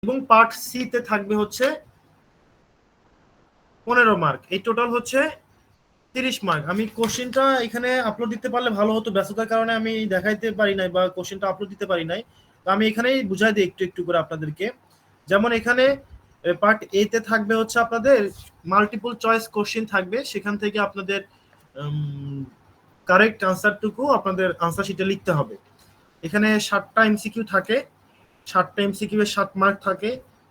এবং part C তে থাকবে হচ্ছে 15 মার্ক। এই টোটাল হচ্ছে 30 মার্ক। আমি কোশ্চেনটা এখানে আপলোড দিতে পারলে ভালো হতো, ব্যস্ততার কারণে আমি দেখাইতে পারি নাই বা কোশ্চেনটা আপলোড দিতে পারি নাই। তো আমি এখানেই বুঝাই দিই একটু একটু করে আপনাদেরকে। যেমন এখানে পার্ট এ তে থাকবে হচ্ছে আপনাদের মাল্টিপল চয়েস কোশ্চেন থাকবে, সেখান থেকে আপনাদের কারেক্ট আনসারটুকু আপনাদের আনসার শিটে লিখতে হবে। এখানে 7টা এমসিকিউ থাকে, 7টা এমসিকিউ এর 7 মার্ক থাকে।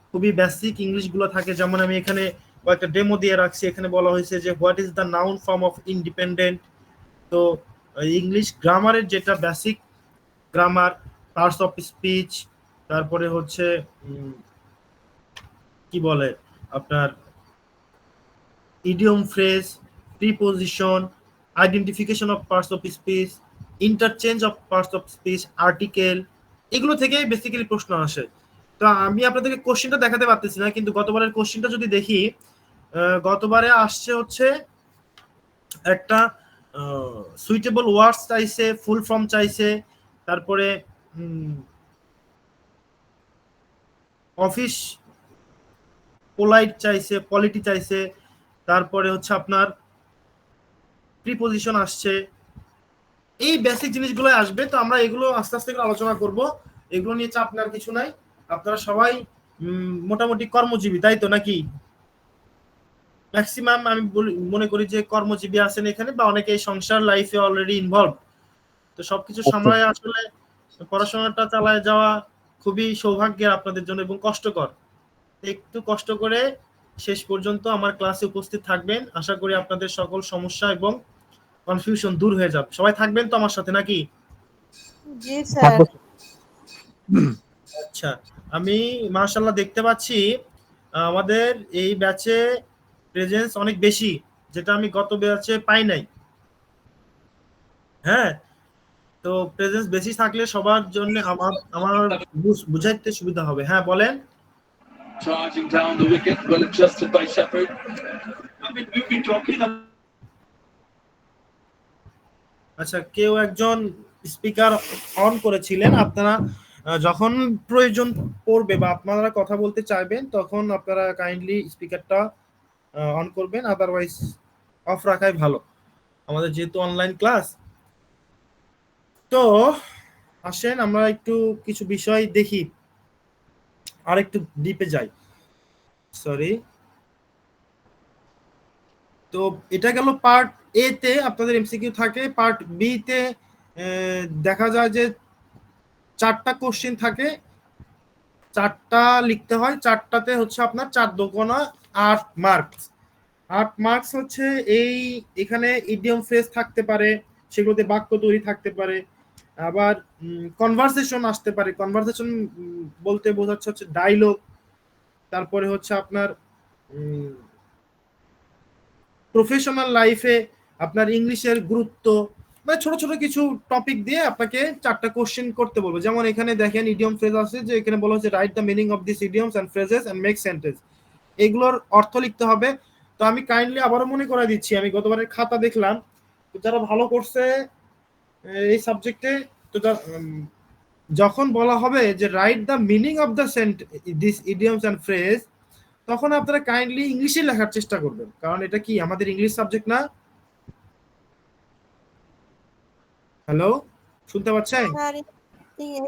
খুবই বেসিক ইংলিশগুলো থাকে, যেমন আমি এখানে একটা ডেমো দিয়ে রাখছি। এখানে বলা হয়েছে যে what is the noun form of independent. তো ইংলিশ গ্রামারের যেটা basic grammar, parts of speech, তারপরে হচ্ছে কি বলে আপনার idiom phrase, preposition, identification of parts of speech, interchange of parts of speech, article, এগুলো থেকেই বেসিক্যালি প্রশ্ন আসে। তো আমি আপনাদেরকে কোশ্চেনটা দেখাতে পারতেছি না, কিন্তু গতবারের কোশ্চেনটা যদি দেখি, গতবারে আসছে হচ্ছে একটা সুইটেবল ওয়ার্ডস চাইছে, ফুল ফর্ম চাইছে, তারপরে অফিস পোলাইট চাইছে, পলিটি চাইছে, তারপরে হচ্ছে আপনার প্রিপোজিশন আসছে। এই বেসিক জিনিসগুলো আসবে। তো আমরা এগুলো আস্তে আস্তে করে আলোচনা করব। এগুলো নিয়ে চাপ নেওয়ার কিছু নাই। আপনারা সবাই মোটামুটি কর্মজীবী, তাই তো নাকি? ম্যাক্সিমাম আমি মনে করি যে কর্মজীবী আছেন এখানে, বা অনেকে সংসার লাইফে অলরেডি ইনভলভ। তো সবকিছু সামলায় আসলে পড়াশোনাটা চালায় যাওয়া খুবই সৌভাগ্যের আপনাদের জন্য এবং কষ্টকর। একটু কষ্ট করে শেষ পর্যন্ত আমার ক্লাসে উপস্থিত থাকবেন। আশা করি আপনাদের সকল সমস্যা এবং কনফিউশন দূর হয়ে যাবে। সবাই থাকবেন তো আমার সাথে নাকি? জি স্যার। আচ্ছা, আমি মাশাআল্লাহ দেখতে পাচ্ছি আমাদের এই ব্যাচে প্রেজেন্স অনেক বেশি, যেটা আমি গত ব্যাচে পাই নাই। হ্যাঁ, তো প্রেজেন্স বেশি থাকলে সবার জন্য আমার বুঝাইতে সুবিধা হবে। হ্যাঁ বলেন। Charging down the wicket, well adjusted by Shepherd. I mean, we've been talking. আচ্ছা, কেউ একজন স্পিকার অন করেছিলেন। আপনারা যখন প্রয়োজন পড়বে বা আপনারা কথা বলতে চাইবেন, তখন আপনারা কাইন্ডলি স্পিকারটা অন করবেন, আদারওয়াইজ অফ রাখাই ভালো, আমাদের যেহেতু অনলাইন ক্লাস। তো আসেন আমরা একটু কিছু বিষয় দেখি, আর একটু ডিপে যাই। সরি। তো এটা গেল পার্ট এ তে আপনাদের এমসিকিউ থাকে। পার্ট বি তে দেখা যায় যে 4টা কোশ্চেন থাকে, 4টা লিখতে হয়। 4টাতে হচ্ছে আপনার 4 দুগুণা 8 মার্কস। 8 মার্কস হচ্ছে এখানে ইডিয়ম ফ্রেজ থাকতে পারে, সেগুলোতে বাক্য তৈরি থাকতে পারে, আবার কনভারসেশন আসতে পারে। কনভারসেশন বলতে বোঝাচ্ছে হচ্ছে ডায়লগ, তারপরে হচ্ছে আপনার প্রফেশনাল লাইফে আপনার ইংলিশের গুরুত্ব, মানে ছোট ছোট কিছু টপিক দিয়ে আপনাকে 4টা কোশ্চেন করতে বলবো। যেমন এখানে দেখেন ইডিয়ম ফ্রেজ আছে, যে এখানে বলা হচ্ছে write the meaning of this idioms and phrases and make sentence. এগুলোর অর্থ লিখতে হবে। তো আমি কাইন্ডলি আবারও মনে করা দিচ্ছি, আমি গতবারের খাতা দেখলাম, তো যারা ভালো করছে এই সাবজেক্টে, তো যখন বলা হবে যে write the meaning of the this idioms and phrase, তখন আপনারা কাইন্ডলি ইংলিশে লেখার চেষ্টা করবেন, কারণ এটা কি আমাদের ইংলিশ সাবজেক্ট না? হ্যালো, শুনতে পাচ্ছেন?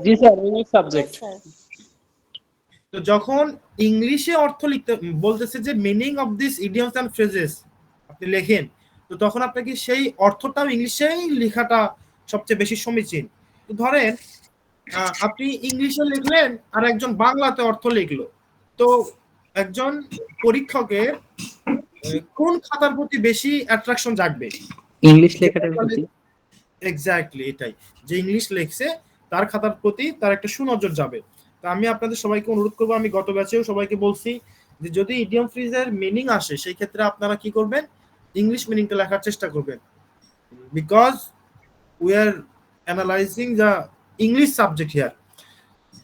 জি স্যার, ইংলিশ সাবজেক্ট। তো যখন ইংলিশে অর্থ লিখতে বলতেছে যে meaning of this idioms and phrases আপনি লেখেন, তো তখন আপনাকে সেই অর্থটাও ইংলিশেই লেখাটা সবচেয়ে বেশি সমীচীন। তো ধরেন আপনি ইংলিশে লিখলেন আর একজন বাংলাতে অর্থ লিখলো, তো একজন পরীক্ষকের কোন খাতার প্রতি বেশি অ্যাট্রাকশন জাগবে? ইংলিশ লেখাটার প্রতি। এক্স্যাক্টলি, এটাই, যে ইংলিশ লেখছে তার খাতার প্রতি তার একটা সুনজর যাবে। তো আমি আপনাদের সবাইকে অনুরোধ করবো, আমি গত ব্যাচেও সবাইকে বলছি যে যদি ইডিয়ম ফ্রেজের মিনিং আসে, সেই ক্ষেত্রে আপনারা কি করবেন, ইংলিশ মিনিংটা লেখার চেষ্টা করবেন, because we are analysing the English subject here.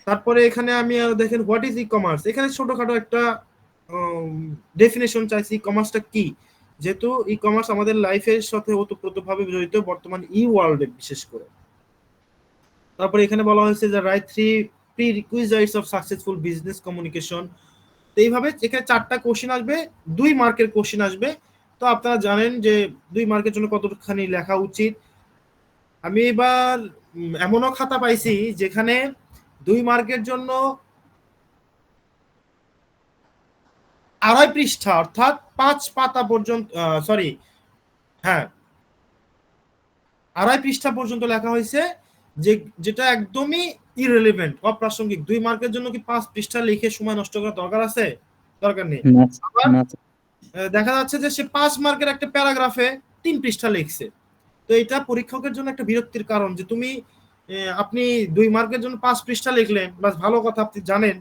তারপরে এখানে আমি দেখেন হোয়াট ইজ ই কমার্স, এখানে ছোটখাটো একটা ডেফিনেশন চাইছি, ই কমার্সটা কি, যেহেতু ই কমার্স আমাদের লাইফের সাথে ওতপ্রোতভাবে জড়িত, বর্তমান ই ওয়ার্ল্ডে বিশেষ করে। তারপরে এখানে বলা হয়েছে যে right 3 prerequisites of successful business communication. তো এইভাবে এখানে 4টা কোশ্চেন আসবে, 2 মার্কের কোশ্চেন আসবে। তো আপনারা জানেন যে 2 মার্কের জন্য কতখানি লেখা উচিত। আমি এবার এমনও খাতা পাইছি যেখানে 2 মার্কের জন্য 2.5 পৃষ্ঠা অর্থাৎ 5 পাতা পর্যন্ত, সরি হ্যাঁ 2.5 পৃষ্ঠা পর্যন্ত লেখা হয়েছে, যেটা একদমই ইররিলেভেন্ট, অপ্রাসঙ্গিক। 2 মার্কের জন্য কি 5 পৃষ্ঠা লিখে সময় নষ্ট করার দরকার আছে? দরকার নেই। না আবার না দেখা যাচ্ছে যে সে 5 মার্কের একটা প্যারাগ্রাফে 3 পৃষ্ঠা লিখছে। তো এটা পরীক্ষকের জন্য একটা বিরক্তির কারণ যে আপনি 2 মার্কের জন্য 5 পৃষ্ঠা লিখলেন, বাস ভালো কথা, আপনি জানেন,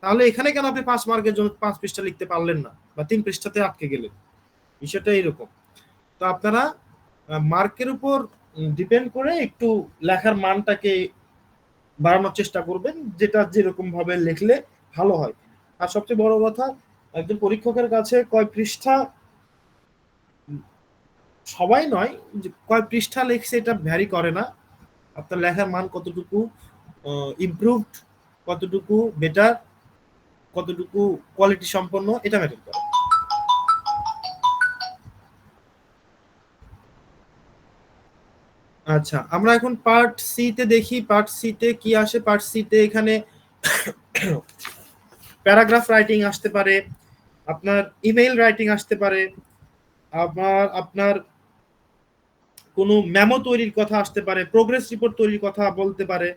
তাহলে এখানে কেন আপনি 5 মার্কের জন্য 5 পৃষ্ঠা লিখতে পারলেন না বা 3 পৃষ্ঠাতে আটকে গেলেন? বিষয়টা এরকম। তো আপনারা মার্কের উপর ডিপেন্ড করে একটু লেখার মানটাকে বাড়ানোর চেষ্টা করবেন, যেটা যেরকম ভাবে লিখলে ভালো হয়। আর সবচেয়ে বড় কথা, একজন পরীক্ষকের কাছে কয় পৃষ্ঠা, সবাই নয়, যে কয় পৃষ্ঠা লিখছে এটা ভ্যারি করে না। আপনার লেখার মান কতটুকু ইমপ্রুভড, কতটুকু বেটার, কতটুকু কোয়ালিটি সম্পন্ন, এটা ম্যাটার করে। আচ্ছা, আমরা এখন পার্ট সি তে দেখি। পার্ট সি তে কি আসে? পার্ট সি তে এখানে প্যারাগ্রাফ রাইটিং আসতে পারে, আপনার ইমেইল রাইটিং আসতে পারে, আপনার কোনো মেমো তৈরির কথা আসতে পারে, প্রোগ্রেস রিপোর্ট তৈরির কথা বলতে পারে।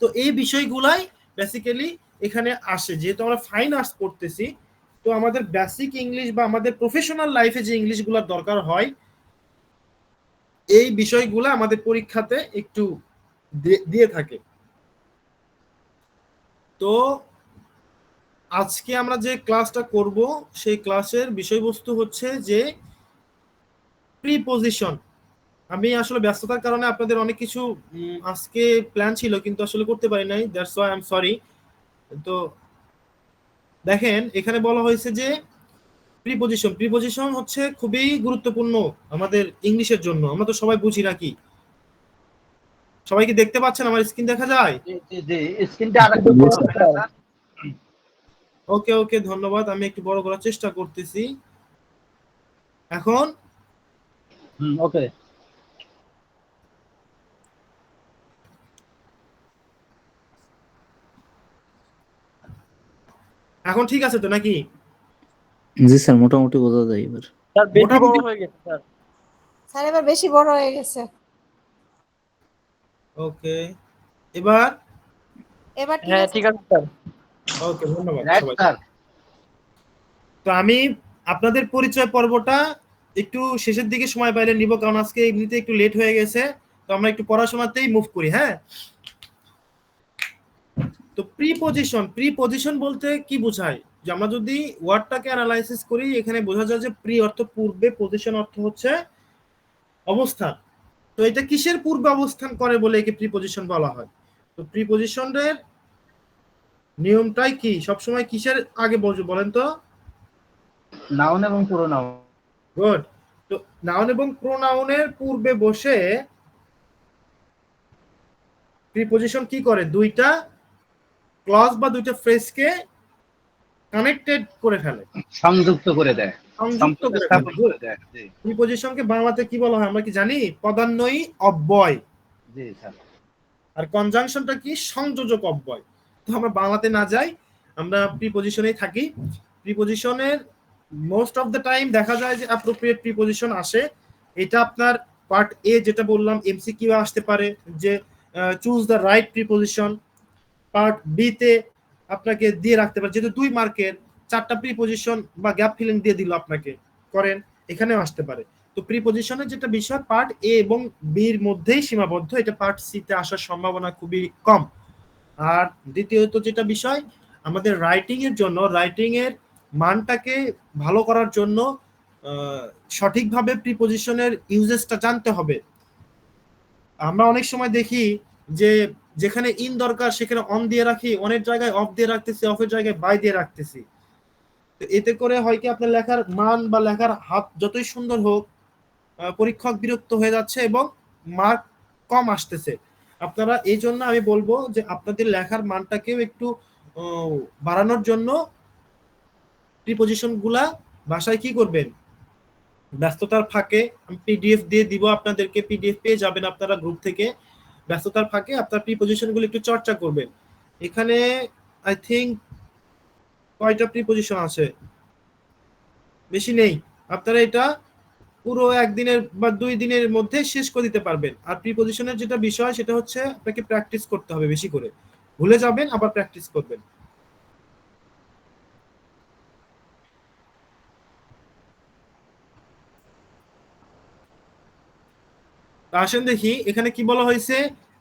তো এই বিষয়গুলাই বেসিক্যালি এখানে আসে। যেহেতু আমরা ফাইন আর্টস পড়তেছি, তো আমাদের বেসিক ইংলিশ বা আমাদের প্রফেশনাল লাইফে যে ইংলিশগুলোর দরকার হয়, এই বিষয়গুলো আমাদের পরীক্ষাতে একটু দিয়ে থাকে। তো আজকে আমরা যে ক্লাসটা করব, সেই ক্লাসের বিষয়বস্তু হচ্ছে যে প্রিপজিশন। আমি আসলে ব্যস্ততার কারণে আপনাদের অনেক কিছু আজকে প্ল্যান ছিল, কিন্তু আসলে করতে পারি নাই, that's why I am sorry. তো দেখেন, এখানে বলা হয়েছে যে প্রিপজিশন। প্রিপজিশন হচ্ছে খুবই গুরুত্বপূর্ণ আমাদের ইংলিশের জন্য। আমরা তো সবাই বুঝি নাকি? সবাই কি দেখতে পাচ্ছেন? আমার স্ক্রিন দেখা যায়? স্ক্রিনটা আরেকটু বড় হবে না স্যার? ওকে ওকে, ধন্যবাদ। আমি একটু বড় করার চেষ্টা করতেছি। এখন ওকে। এখন ঠিক আছে তো নাকি? জি স্যার, মোটামুটি বোঝা যায় এবার। স্যার বেশি বড় মোটামুটি হয়ে গেছে স্যার। স্যার এবার বেশি বড় হয়ে গেছে। ওকে, এবার এবার হ্যাঁ ঠিক আছে স্যার। ওকে, ধন্যবাদ রাইট সবাই। স্যার। তো আমি আপনাদের পরিচয় পর্বটা একটু শেষের দিকে সময় বাইরে নিব, কারণ আজকে এমনিতে একটু লেট হয়ে গেছে। তো আমরা একটু পড়াশোনাতেই মুভ করি। হ্যাঁ, তো প্রিপজিশন বলতে কি বোঝায়? যে আমরা যদি ওয়ার্ডটাকে অ্যানালাইসিস করি, এখানে বোঝা যায় যে প্রি অর্থ পূর্বে, পজিশন অর্থ হচ্ছে অবস্থান। তো এটা কিসের পূর্বে অবস্থান করে বলে একে প্রিপজিশন বলা হয়? তো প্রিপজিশনের নিয়মটাই কি? সবসময় কিসের আগে বসবে বলেন তো? নাউন এবং প্রোনাউন। গুড। তো নাউন এবং প্রোনাউনের পূর্বে বসে প্রিপজিশন কি করে? দুইটা ক্লজ বা দুইটা ফ্রেজকে কানেক্টেড করে ফেলে, সংযুক্ত করে দেয়। সংযুক্ত করে স্থাপন ফেলে। করে দেয়। জি প্রিপজিশনকে বাংলাতে কি বলা হয় আমরা কি জানি? পদান্বয়ী অব্যয়। জি স্যার। আর কনজাংশনটা কি? সংযোজক অব্যয়। তো আমরা বাংলাতে না যাই, আমরা প্রিপজিশনেই থাকি। প্রিপজিশনের মোস্ট অফ দ্য টাইম দেখা যায় যে অ্যাপ্রোপ্রিয়েট প্রিপজিশন আসে। এটা আপনার পার্ট এ যেটা বললাম, এমসিকিউ আসতে পারে যে choose the right preposition. Part B তে আপনাকে দিয়ে রাখতে পারে, যেহেতু 2 মার্কের 4টা প্রিপজিশন বা গ্যাপ ফিলিং দিয়ে দিল আপনাকে, করেন, এখানেও আসতে পারে। তো প্রিপজিশনের যেটা বিষয় পার্ট এ এবং বির মধ্যেই সীমাবদ্ধ, এটা পার্ট সি তে আসার সম্ভাবনা খুবই কম। আর দ্বিতীয়ত যেটা বিষয়, আমাদের রাইটিং এর জন্য, রাইটিং এর মানটাকে ভালো করার জন্য সঠিকভাবে প্রিপজিশনের ইউজেসটা জানতে হবে। আমরা অনেক সময় দেখি যে যেখানে ইন দরকার সেখানে অন দিয়ে রাখি, অনেক জায়গায় অফ দিয়ে রাখতেছি, অফের জায়গায় বাই দিয়ে রাখতেছি। তো এতে করে হয় কি, আপনার লেখার মান বা লেখার হাত যতই সুন্দর হোক, পরীক্ষক বিরক্ত হয়ে যাচ্ছে এবং মার্ক কম আসতেছে। আপনারা এই জন্য আমি বলবো যে আপনাদের লেখার মানটাকেও একটু বাড়ানোর জন্য প্রিপজিশন গুলা ভাষায় কি করবেন, ব্যস্ততার ফাঁকে আমি পিডিএফ দিয়ে দিব আপনাদেরকে, পিডিএফ পেয়ে যাবেন আপনারা গ্রুপ থেকে। ব্যস্ততার ফাঁকে আপনার প্রিপজিশন গুলো একটু চর্চা করবেন। এখানে আই থিঙ্ক কয়টা প্রিপজিশন আছে, বেশি নেই। আপনারা এটা পুরো একদিনের বা 2 দিনের মধ্যে শেষ করে দিতে পারবেন। আর প্রিপজিশনের যেটা বিষয় সেটা হচ্ছে আপনাকে প্র্যাকটিস করতে হবে বেশি করে, ভুলে যাবেন আবার প্র্যাকটিস করবেন। আসেন দেখি এখানে কি বলা হয়েছে,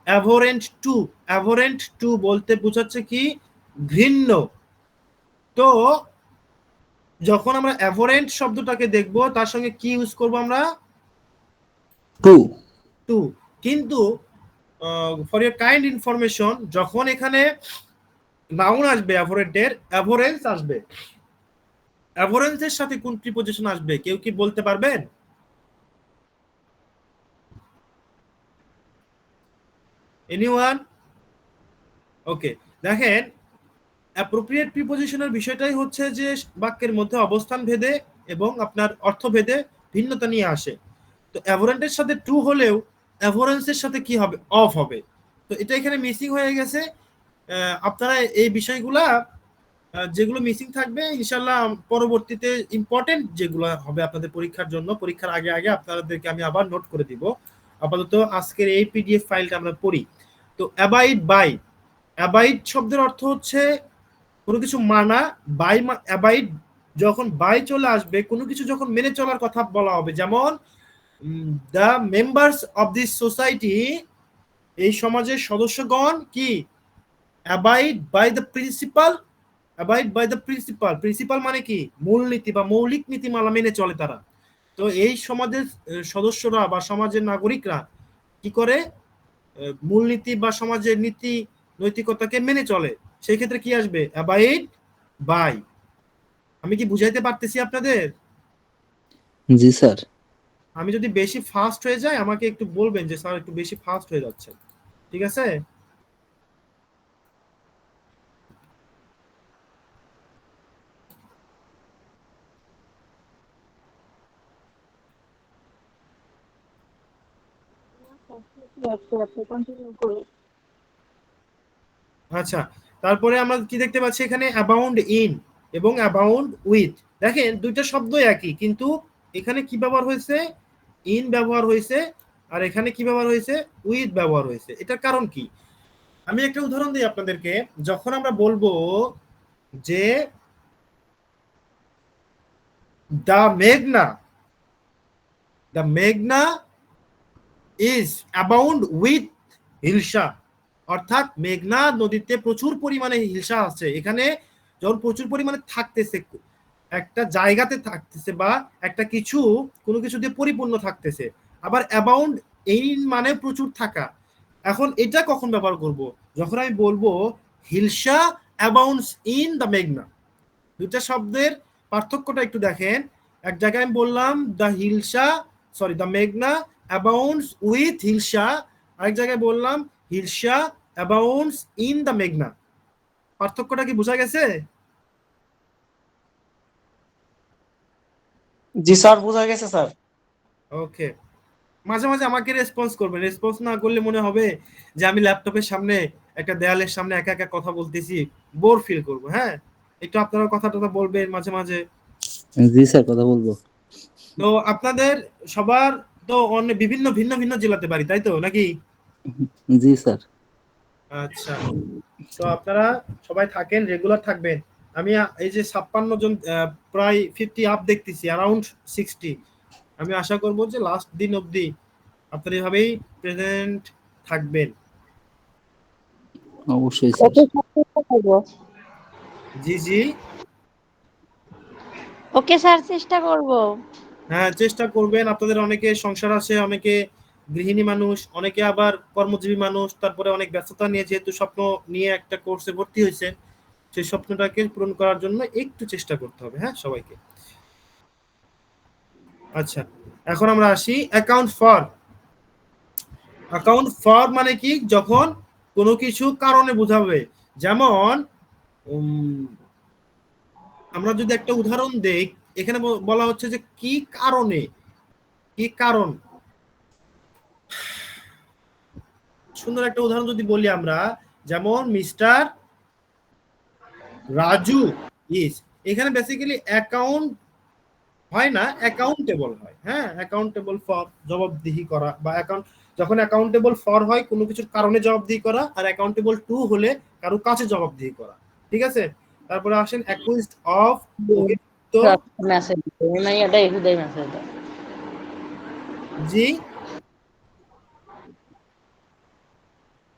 অ্যাভোরেন্ট টু। অ্যাভোরেন্ট টু বলতে বোঝাচ্ছে কি, ঘৃণ্য। তো যখন আমরা অ্যাভোরেন্ট শব্দটাকে দেখব তার সঙ্গে কি ইউজ করব আমরা, টু। টু। কিন্তু ফর ইউর কাইন্ড ইনফরমেশন, যখন এখানে নাউন আসবে অ্যাভোরেন্টের, অ্যাভোরেন্স আসবে। অ্যাভোরেন্সের সাথে কোন প্রিপজিশন আসবে কেউ কি বলতে পারবেন? এনিওয়ান? ওকে, দেখেন অ্যাপ্রোপ্রিয়েট প্রিপজিশনের বিষয়টাই হচ্ছে যে বাক্যের মধ্যে অবস্থান ভেদে এবং আপনার অর্থ ভেদে ভিন্নতা নিয়ে আসে। তো অ্যাভোরেন্টের সাথে টু হলেও অ্যাভোরেন্সের সাথে কি হবে, অফ হবে। তো এটা এখানে মিসিং হয়ে গেছে। আপনারা এই বিষয়গুলা যেগুলো মিসিং থাকবে ইনশাল্লাহ পরবর্তীতে ইম্পর্টেন্ট যেগুলো হবে আপনাদের পরীক্ষার জন্য, পরীক্ষার আগে আগে আপনাদেরকে আমি আবার নোট করে দিব। আপাতত আজকের এই পিডিএফ ফাইলটা আমরা পড়ি। তো অ্যাবাইড বাই, অ্যাবাইড শব্দের অর্থ হচ্ছে কোনো কিছু মানা। বাই অ্যাবাইড, যখন বাই চলে আসবে কোনো কিছু যখন মেনে চলার কথা বলা হবে, যেমন the members of this society, এই সমাজের সদস্যগণ কি, abide by the principal. Abide by the principal, principal মানে কি, মূলনীতি বা মৌলিক নীতিমালা মেনে চলে তারা। তো এই সমাজের সদস্যরা বা সমাজের নাগরিকরা কি করে, মূলনীতি বা সমাজের নীতি নৈতিকতাকে মেনে চলে। সেই ক্ষেত্রে কি আসবে, অ্যাবাইড বাই। আমি কি বুঝাইতে পারতেছি আপনাদের? জি স্যার। আমি যদি বেশি ফাস্ট হয়ে যায় আমাকে একটু বলবেন যে স্যার একটু বেশি ফাস্ট হয়ে যাচ্ছে, ঠিক আছে? আচ্ছা, তারপরে আমরা কি দেখতে পাচ্ছি এখানে, অ্যাবাউন্ড ইন এবং অ্যাবাউন্ড উইথ। দেখেন দুইটা শব্দ একই, কিন্তু এখানে কি ব্যবহার হয়েছে, ইন ব্যবহার হয়েছে, আর এখানে কি ব্যবহার হয়েছে, উইথ ব্যবহার হয়েছে। এটার কারণ কি, আমি একটা উদাহরণ দিই আপনাদেরকে। যখন আমরা বলবো যে দ্য মেঘনা, দ্য মেঘনা ইজ অ্যাবাউন্ড উইথ হিলসা, অর্থাৎ মেঘনা নদীতে প্রচুর পরিমাণে হিলসা আছে। এখানে যখন প্রচুর পরিমাণে থাকতেছে, একটা জায়গাতে থাকতেছে বা একটা কিছু কোনো কিছু দিয়ে পরিপূর্ণ থাকতেছে। আবার অ্যাবাউন্ড এই মানে প্রচুর থাকা। এখন এটা কখন ব্যবহার করব, যখন আমি বলবো হিলসা অ্যাবাউন্ডস ইন দ্য মেঘনা। দুইটা শব্দের পার্থক্যটা একটু দেখেন। এক জায়গায় আমি বললাম দ্য হিলসা, সরি দ্য মেঘনা অ্যাবাউন্ডস উইথ হিলসা, আরেক জায়গায় বললাম হিলসা অ্যাবাউন্ডস ইন দ্য মেঘনা। পার্থক্যটা কি বোঝা গেছে? জি স্যার, বোঝা গেছে স্যার। ওকে, মাঝে মাঝে আমাকে রেসপন্স করবেন। রেসপন্স না করলে মনে হবে যে আমি ল্যাপটপের সামনে একটা দেয়ালের সামনে একা একা কথা বলতেছি, বোর ফিল করব। হ্যাঁ, একটু আপনারা কথা টথা বলবেন মাঝে মাঝে। জি স্যার, কথা বলবো। তো আপনাদের সবার তো অনেক বিভিন্ন ভিন্ন ভিন্ন জেলাতে বাড়ি, তাই তো নাকি? জি স্যার। আচ্ছা, তো আপনারা সবাই থাকেন, রেগুলার থাকবেন। আমি এই যে 56 জন, প্রায় 50 আপ দেখতেছি, অ্যারাউন্ড 60। আমি আশা করব যে লাস্ট দিন অবধি আপনারা এভাবেই প্রেজেন্ট থাকবেন। অবশ্যই স্যার। জি জি, ওকে স্যার, চেষ্টা করব। হ্যাঁ চেষ্টা করবেন। আপনাদের অনেকে সংসার আছে, অনেকে গৃহিণী মানুষ, অনেকে আবার কর্মজীবী মানুষ, তারপরে অনেক ব্যস্ততা নিয়ে যেহেতু স্বপ্ন নিয়ে একটা কোর্সে ভর্তি হয়েছে, সেই স্বপ্নটাকে পূরণ করার জন্য একটু চেষ্টা করতে হবে। হ্যাঁ সবাইকে। আচ্ছা, এখন আমরা আসি অ্যাকাউন্ট ফর। অ্যাকাউন্ট ফর মানে কি, যখন কোনো কিছু কারণে বোঝাবে। যেমন আমরা যদি একটা উদাহরণ দেই, এখানে বলা হচ্ছে যে কি কারণে, কি কারণ। সুন্দর একটা উদাহরণ যদি বলি আমরা, যেমন মিস্টার রাজু ইস, এখানে বেসিক্যালি অ্যাকাউন্ট হয় না, অ্যাকাউন্টেবল হয়। হ্যাঁ, অ্যাকাউন্টেবল ফর জবাবদিহি করা, বা অ্যাকাউন্ট যখন অ্যাকাউন্টেবল ফর হয় কোনো কিছুর কারণে জবাবদিহি করা, আর অ্যাকাউন্টেবল টু হলে কারো কাছে জবাবদিহি করা। ঠিক আছে, তারপরে আসেন অ্যাকুইজড অফ, অভিযুক্ত। মেসেজ না এটাই হুদাই মেসেজ। জি,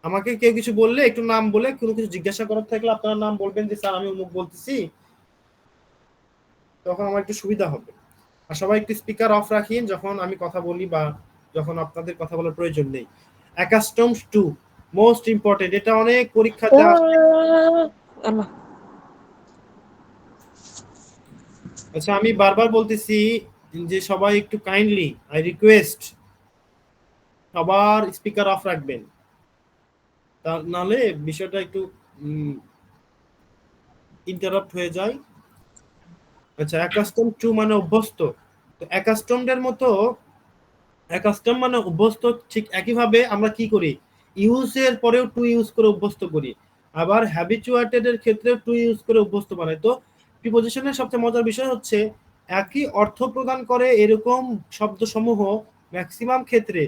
আমাকে কেউ কিছু বললে একটু নাম বলে, কোনো কিছু জিজ্ঞাসা করার থাকলে আপনার নাম বলবেন যে স্যার আমি অমুক বলতেছি, তখন আমার একটু সুবিধা হবে। আর সবাই একটু স্পিকার অফ রাখিন যখন আমি কথা বলি বা যখন আপনাদের কথা বলার প্রয়োজন নেই। অ্যাকাস্টমড টু, মোস্ট ইম্পর্টেন্ট, এটা অনেক পরীক্ষাতে আসে। আচ্ছা, আমি বারবার বলতেছি যে সবাই একটু কাইন্ডলি, আই রিকোয়েস্ট, সবার স্পিকার অফ রাখবেন, তা নাহলে বিষয়টা একটু ইন্টারাপ্ট হয়ে যায়। আচ্ছা, অ্যাকাস্টম টু মানে অভ্যস্ত। তো অ্যাকাস্টমড এর মতো, অ্যাকাস্টম মানে অভ্যস্ত, ঠিক একইভাবে আমরা কি করি, ইউজের পরেও টু ইউজ করে অভ্যস্ত করি, আবার হ্যাবিচুয়েটেড এর ক্ষেত্রেও টু ইউজ করে অভ্যস্ত বানাই। তো প্রিপজিশনের সবচেয়ে মজার বিষয় হচ্ছে একই অর্থ প্রদান করে এরকম শব্দসমূহ ম্যাক্সিমাম ক্ষেত্রে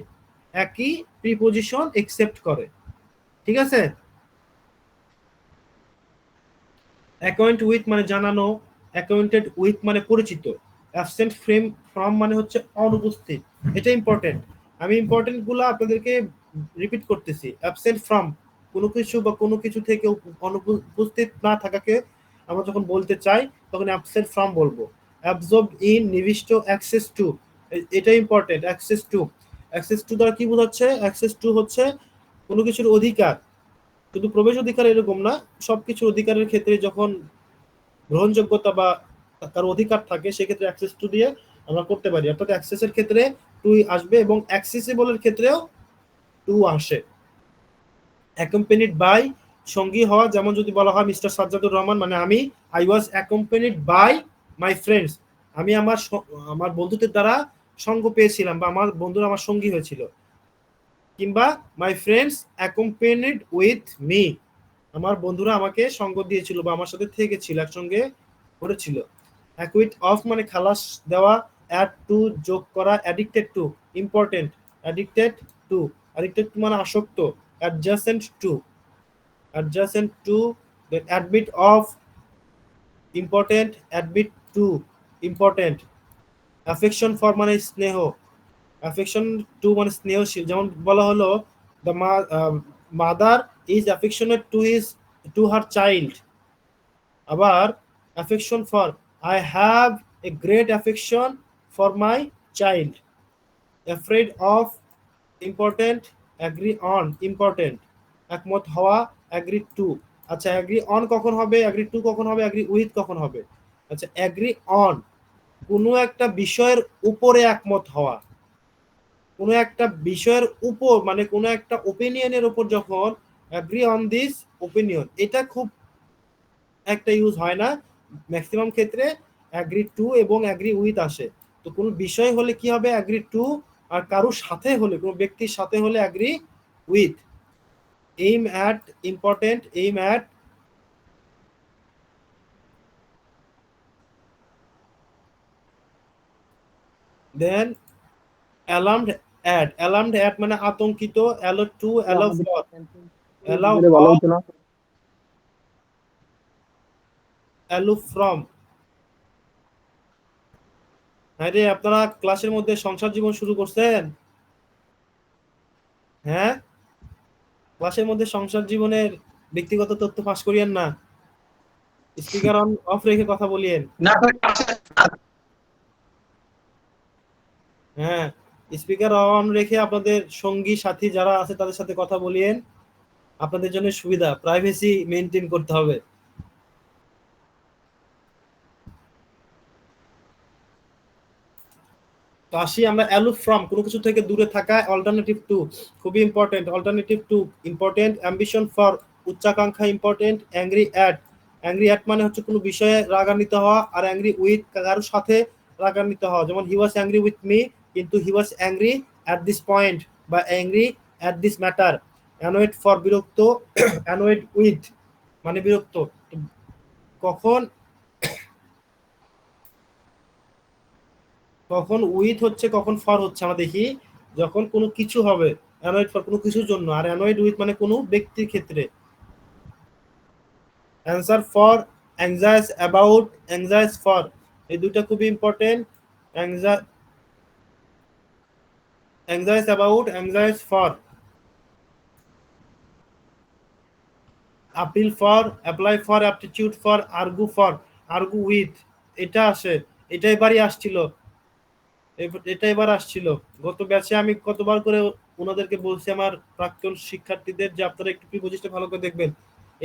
একই প্রিপজিশন একসেপ্ট করে। ঠিক আছে, অ্যাকোয়েন্ট উইথ মানে জানানো, অ্যাকোয়েন্টেড উইথ মানে পরিচিত, অ্যাবসেন্ট ফ্রম মানে হচ্ছে অনুপস্থিত। এটা ইম্পর্টেন্ট, আমি ইম্পর্টেন্ট গুলো আপনাদেরকে রিপিট করতেছি। অ্যাবসেন্ট ফ্রম কোনো কিছু বা কোনো কিছু থেকে অনুপস্থিত না থাকাকে আমরা যখন বলতে চাই তখন অ্যাবসেন্ট ফ্রম বলবো। অ্যাবজর্বড ইন, নিবিষ্ট, অ্যাক্সেস টু, এটা important. Access to, access to দ্বারা কি বোঝাচ্ছে, অ্যাক্সেস টু হচ্ছে কোনো কিছুর অধিকার, শুধু প্রবেশ অধিকার এরকম না, সবকিছু অধিকারের ক্ষেত্রে যখন গ্রহণযোগ্যতা বা কারো অধিকার থাকে সেক্ষেত্রে অ্যাক্সেস টু দিয়ে আমরা করতে পারি। অর্থাৎ অ্যাক্সেসের ক্ষেত্রে টু আসবে এবং অ্যাক্সেসিবলের ক্ষেত্রেও টু আসে। অ্যাকম্পানিড বাই, সঙ্গী হওয়া, যেমন যদি বলা হয় মিস্টার সাজ্জাদুর রহমান মানে আমি, I was accompanied by my friends, আমি আমার বন্ধুদের দ্বারা সঙ্গ পেয়েছিলাম বা আমার বন্ধুরা আমার সঙ্গী হয়েছিল। কিংবা my friends accompanied with me, আমার বন্ধুরা আমাকে সঙ্গ দিয়েছিল বা আমার সাথে থেকেছিল, একসঙ্গে করেছিল। অ্যাকুইট অফ মানে খালাস দেওয়া, অ্যাড টু যোগ করা, addicted to, important, addicted to, addicted to মানে আসক্ত, adjacent to, adjacent to, then admit of, important, admit to, important. Affection for মানে স্নেহ, অ্যাফেকশন টু মানে স্নেহশীল, যেমন বলা হলো the mother is affectionate to her child. আবার affection for, I have a great affection for my child. Afraid of, important, agree on, important. একমত হওয়া, অ্যাগ্রি টু। আচ্ছা, অ্যাগ্রি অন কখন হবে, অ্যাগ্রি টু কখন হবে, অ্যাগ্রি উইথ কখন হবে? আচ্ছা, অ্যাগ্রি অন কোনো একটা বিষয়ের উপরে একমত হওয়া, কোনো একটা বিষয়ের উপর মানে কোনো একটা ওপিনিয়নের উপর যখন অ্যাগ্রি অন দিস ওপিনিয়ন, এটা খুব একটা ইউজ হয় না, ম্যাক্সিমাম ক্ষেত্রে অ্যাগ্রি টু এবং অ্যাগ্রি উইথ আসে। তো কোনো বিষয় হলে কি হবে, অ্যাগ্রি টু, আর কারোর সাথে হলে, কোনো ব্যক্তির সাথে হলে agree with. Aim at, important, aim at. Then alarmed at, alarmed at মানে আতঙ্কিত, allow to, allow for, allow of, allow from. হ্যাঁ রে, আপনারা ক্লাসের মধ্যে সংসার জীবন শুরু করছেন? হ্যাঁ, ক্লাসের মধ্যে সংসার জীবনের ব্যক্তিগত তথ্য ফাঁস করিয়েন না, স্পিকার অন অফ রেখে কথা বলিয়েন। না হ্যাঁ, স্পিকার অন রেখে আপনাদের সঙ্গী সাথী যারা আছে তাদের সাথে কথা বলিয়েন, আপনাদের জন্য সুবিধা, প্রাইভেসি মেনটেন করতে হবে। তো আসি আমরা অ্যালুফ ফ্রম, কোনো কিছু থেকে দূরে থাকা। অল্টারনেটিভ টু, খুবই important. Alternative to important. Ambition for, উচ্চাকাঙ্ক্ষা ইম্পর্টেন্ট। অ্যাংরি অ্যাট মানে হচ্ছে কোনো বিষয়ে রাগান্বিত হওয়া, আর অ্যাংরি উইথ কারোর সাথে রাগান্বিত হওয়া। যেমন he was angry with me, কিন্তু he was angry at this point, বা angry at this matter. Annoyed for বিরক্ত, অ্যানোয়েড উইথ মানে বিরক্ত। কখন কখন উইথ হচ্ছে, কখন ফর হচ্ছে আমরা দেখি। যখন কোনো কিছু হবে অ্যানয়েড ফর কোনো কিছুর জন্য, আর অ্যানয়েড উইথ মানে কোনো ব্যক্তির ক্ষেত্রে। Answer for, anxious about, anxious for, এই দুটো খুবই important. Anxious about, anxious for. Appeal for, apply for, aptitude for, argue for, argue with, এটা আসে। এটা এবারই আসছিল, এটা এবার আসছিল। গত ব্যাচে আমি কতবার করে ওনাদেরকে বলছি, আমার প্রাক্তন শিক্ষার্থীদের, যে আপনারা একটু প্রিপোজিশনটা ভালো করে দেখবেন।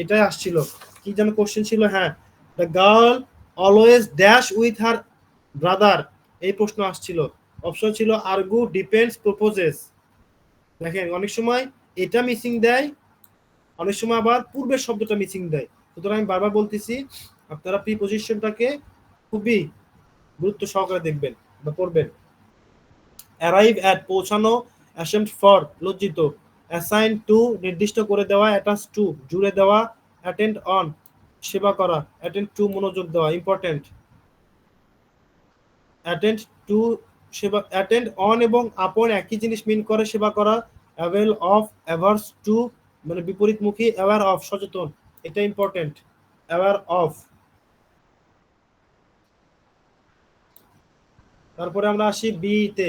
এটাই আসছিল। কি যেন কোশ্চেন ছিল, হ্যাঁ, the girl always dash with her brother, এই প্রশ্ন আসছিল। অপশন ছিল আর্গু, ডিপেন্ডস, প্রপোজেস। দেখেন অনেক সময় এটা মিসিং দেয়, অনেক সময় আবার পূর্বের শব্দটা মিসিং দেয়। সুতরাং আমি বারবার বলতেছি, আপনারা প্রিপোজিশনটাকে খুবই গুরুত্ব সহকারে দেখবেন বা পড়বেন। অ্যারাইভ অ্যাট পৌঁছানো, অ্যাসেম্পট ফর লজ্জিত, অ্যাসাইন টু নির্দিষ্ট করে দেওয়া, অ্যাটাচ টু জুড়ে দেওয়া, অ্যাটেন্ড অন সেবা করা, অ্যাটেন্ড টু মনোযোগ দেওয়া ইম্পর্টেন্ট। অ্যাটেন্ড টু সেবা, অ্যাটেন্ড অন এবং আপন একই জিনিস মিন করে সেবা করা। অ্যাভেল অফ, অ্যাভার্স টু মানে বিপরীতমুখী, অ্যাওয়ার অফ সচেতন, এটা ইম্পর্টেন্ট। Aware of. তারপরে আমরা আসি বি তে,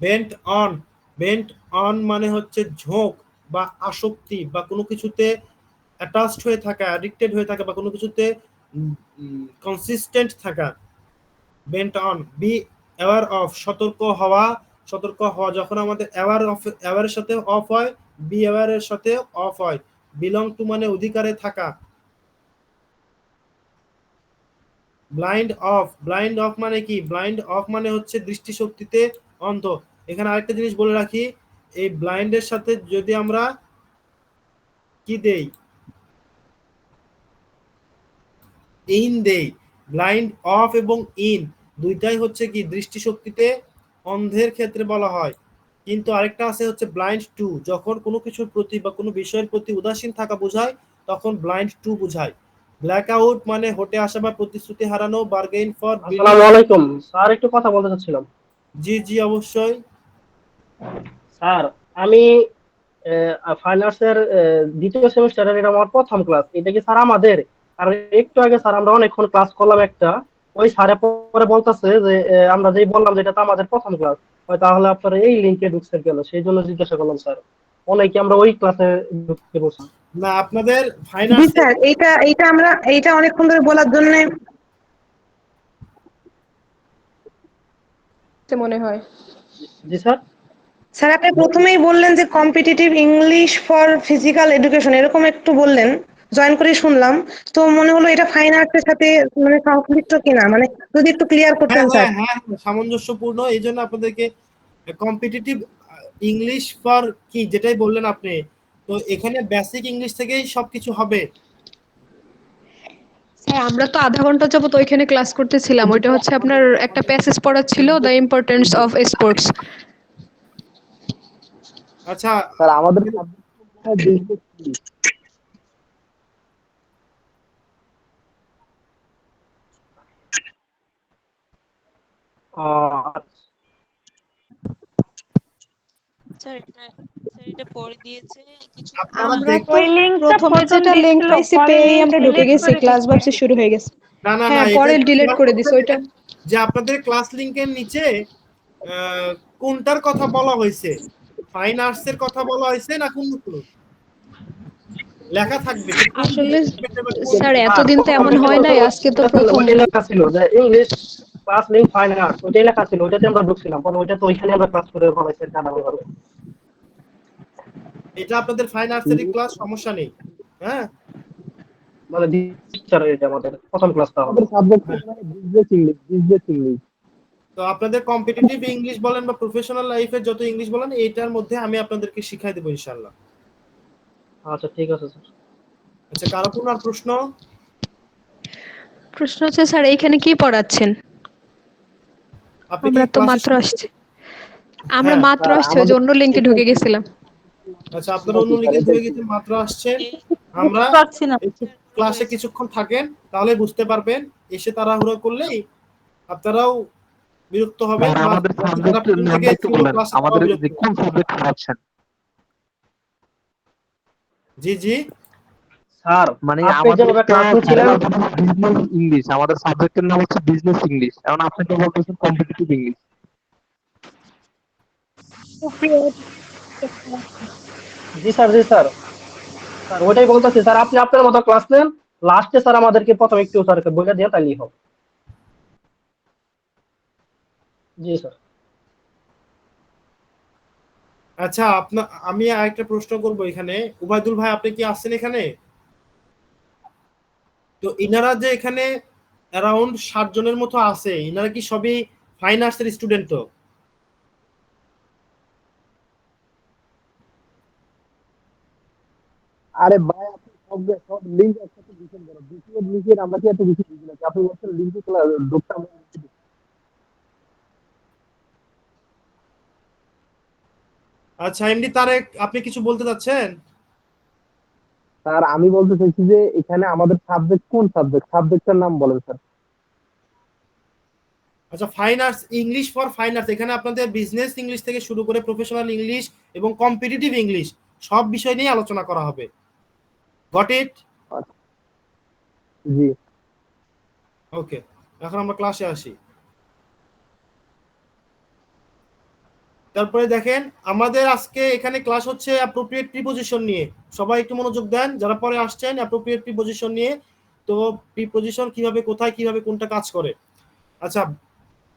বেন্ট অন। বেন্ট অন মানে হচ্ছে ঝোঁক বা আসক্তি, বা কোনো কিছুতে অ্যাটাচড হয়ে থাকা, অ্যাডিক্টেড হয়ে থাকা, বা কোনো কিছুতে কনসিস্টেন্ট থাকা। Bent on. Be aware of, সতর্ক হওয়া। সতর্ক হওয়া যখন আমাদের অ্যাওয়ার অফ, অ্যাওয়ারের সাথে অফ হয়, বি অ্যাওয়ারের সাথে অফ হয়। বিলং টু মানে অধিকারে থাকা। ব্লাইন্ড অফ, ব্লাইন্ড অফ মানে কি? ব্লাইন্ড অফ মানে হচ্ছে দৃষ্টিশক্তিতে অন্ধ। এখানে আরেকটা জিনিস বলে রাখি, এই ব্লাইন্ডের সাথে যদি আমরা কি দেই, ইন দেই, ব্লাইন্ড অফ এবং ইন দুইটাই হচ্ছে কি দৃষ্টিশক্তিতে অন্ধের ক্ষেত্রে বলা হয়। কিন্তু আরেকটা আছে হচ্ছে ব্লাইন্ড টু, যখন কোনো কিছুর প্রতি বা কোনো বিষয়ের প্রতি উদাসীন থাকা বোঝায়, তখন ব্লাইন্ড টু বোঝায়। ব্ল্যাক আউট মানে হটে আসা বা প্রতিশ্রুতি হারানো। বার্গেইন ফর, আসসালামু আলাইকুম স্যার, একটু কথা বলতে চাচ্ছিলাম। জি জি অবশ্যই। স্যার, আমি ফাইন আর্টসের দ্বিতীয় সেমিস্টারের, এটা আমার প্রথম ক্লাস। এটা কি স্যার আমাদের? আর একটু আগে স্যার আমরা অনেকক্ষণ ক্লাস করলাম একটা, ওই স্যারে পরে বলতেছে যে আমরা যেই বললাম যে এটা তো আমাদের প্রথম ক্লাস, তাহলে আপনারা এই লিঙ্কে ঢুকছেন কেন, সেই জন্য জিজ্ঞাসা করলাম স্যার। অনেকে আমরা ওই ক্লাসে ঢুকতে বলছি। না, আপনাদের জি ফাইনান্স স্যার, এইটা অনেকক্ষণ ধরে বলার জন্য মনে হয়। জি স্যার। স্যার আপনি প্রথমেই বললেন যে competitive English for physical education, এরকম একটু বললেন, জয়েন করে শুনলাম। তো মনে হলো এটা ফাইন আর্টসের সাথে মানে সংশ্লিষ্ট কিনা, মানে যদি একটু ক্লিয়ার করতেন হ্যাঁ স্যার। হ্যাঁ হ্যাঁ হ্যাঁ, সামঞ্জস্যপূর্ণ। এই জন্য আপনাদেরকে কম্পিটিটিভ ইংলিশ ফর কি যেটাই বললেন আপনি, তো এখানে বেসিক ইংলিশ থেকেই সবকিছু হবে। স্যার আমরা তো আধা ঘন্টা যাবত ওইখানে ক্লাস করতেছিলাম, ওইটা হচ্ছে আপনার একটা প্যাসেজ পড়া ছিল, দ্য ইম্পর্টেন্স অফ স্পোর্টস। আচ্ছা, স্যার আমাদের স্যার এটা পরে দিয়েছে কিছু। আপনারা আমরা দেখ, তো প্রথমে যেটা লিংক পাইছি পেয়েই আমরা ঢুকে গেছি, ক্লাস ভাবছি শুরু হয়ে গেছে। না না না, হ্যাঁ, এটা পরে একটু ডিলিট খেয়াল করে করতে দিছি ওইটা। হবে যে আপনাদের ক্লাস লিংকের নিচে কোনটার কথা বলা হয়েছে, ফাইন আর্টস এর কথা বলা হয়েছে না কোন লেখা থাকবে যে কোন আসলে department এর বা কোন। স্যার এতদিন তো এমন হয় নাই, আজকে তো প্রথম। ওইটা লেখা ছিল যে English class link fine arts, ওইটাই লেখা ছিল, ওইটাতে আমরা ঢুকছিলাম, পরে ওইটা তো ওইখানে আমরা ক্লাস করে ফলাইছি জানা ভাবে। এটা আপনাদের ফাইন আর্টস এর ক্লাস, সমস্যা নেই। হ্যাঁ, মানে টিচার, এটা আমাদের প্রথম ক্লাসটা হবে। সাবজেক্ট মানে বিজনেস ইংলিশ, বিজনেস ইংলিশ। তো আপনাদের কম্পিটিটিভ ইংলিশ বলেন বা প্রফেশনাল লাইফের যত ইংলিশ বলেন এইটার মধ্যে আমি আপনাদেরকে শিখাই দেবো ইনশাআল্লাহ। আচ্ছা ঠিক আছে স্যার। আচ্ছা, কারো কোনো আর প্রশ্ন? প্রশ্ন হচ্ছে স্যার এইখানে কি পড়াচ্ছেন? আপনি কি আমরা তো ক্লাসে মাত্র আসছি, আমরা হ্যাঁ, মাত্র আসছি, ওই যে অন্য লিঙ্কে ঢুকে গেছিলাম। আচ্ছা, আপনারা অন্য লিগে ধরে গেছে মাত্র আসছেন। আমরা পারছি না। ক্লাসে কিছুক্ষণ থাকেন, তাহলে বুঝতে পারবেন। এসে তাড়াহুড়ো করলেই আপনারাও বিরক্ত হবেন। স্যার আমাদের যারা সাবজেক্টের প্রথম নামটা থেকে একটু পুরো বলেন, ক্লাসে আমাদের তারাও বিরক্ত যে কোন হবে। সাবজেক্ট পড়াচ্ছেন? জি জি, স্যার মানে আপনি যেভাবে আমাদেরটা ক্লাস নিচ্ছিলেন, বিজনেস ইংলিশ, আমাদের সাবজেক্টের নাম হচ্ছে বিজনেস ইংলিশ, এখন আপনি তো বলতেছেন কম্পিটিটিভ ইংলিশ। জি স্যার জি স্যার, স্যার ওইটাই বলতেছি স্যার, আপনি আপনার মতো ক্লাস নেন, লাস্টে স্যার আমাদেরকে প্রথমে একটু স্যারকে বলে দিয়ে তাইলেই হবে। জি স্যার। আচ্ছা আমি আরেকটা প্রশ্ন করব এখানে। উবাইদুল ভাই, আপনি কি আসছেন এখানে? তো ইনারা যে এখানে অ্যারাউন্ড 60 জনের মতো আছে, ইনারা কি সবই ফাইন আর্টসের স্টুডেন্ট? তো আরে ভাই আপনি সব লিংক একসাথে দিছেন কেন? দ্বিতীয় লিংকের আমরা কি এত কিছু বুঝি না, আপনি বলছেন লিংকে ঢুকতে আমরা আচ্ছা, এমডি তারেক, আপনি কিছু বলতে চাচ্ছেন? স্যার আমি বলতে চাইছি যে এখানে আমাদের সাবজেক্ট কোন সাবজেক্ট, সাবজেক্টের নাম বলেন স্যার। আচ্ছা, fine arts, English for fine arts, এখানে আপনাদের বিজনেস ইংলিশ থেকে শুরু করে প্রফেশনাল ইংলিশ এবং কম্পিটিটিভ ইংলিশ সব বিষয় নিয়ে আলোচনা করা হবে। Got it? জি ওকে, এখন আমরা ক্লাসে আসি। তারপরে দেখেন, আমাদের আজকে এখানে ক্লাস হচ্ছে অ্যাপ্রোপ্রিয়েট প্রিপোজিশন নিয়ে। সবাই একটু মনোযোগ দেন যারা পরে আসছেন, অ্যাপ্রোপ্রিয়েট প্রিপোজিশন নিয়ে। তো প্রিপোজিশন কিভাবে, কোথায়, কিভাবে কোনটা কাজ করে। আচ্ছা,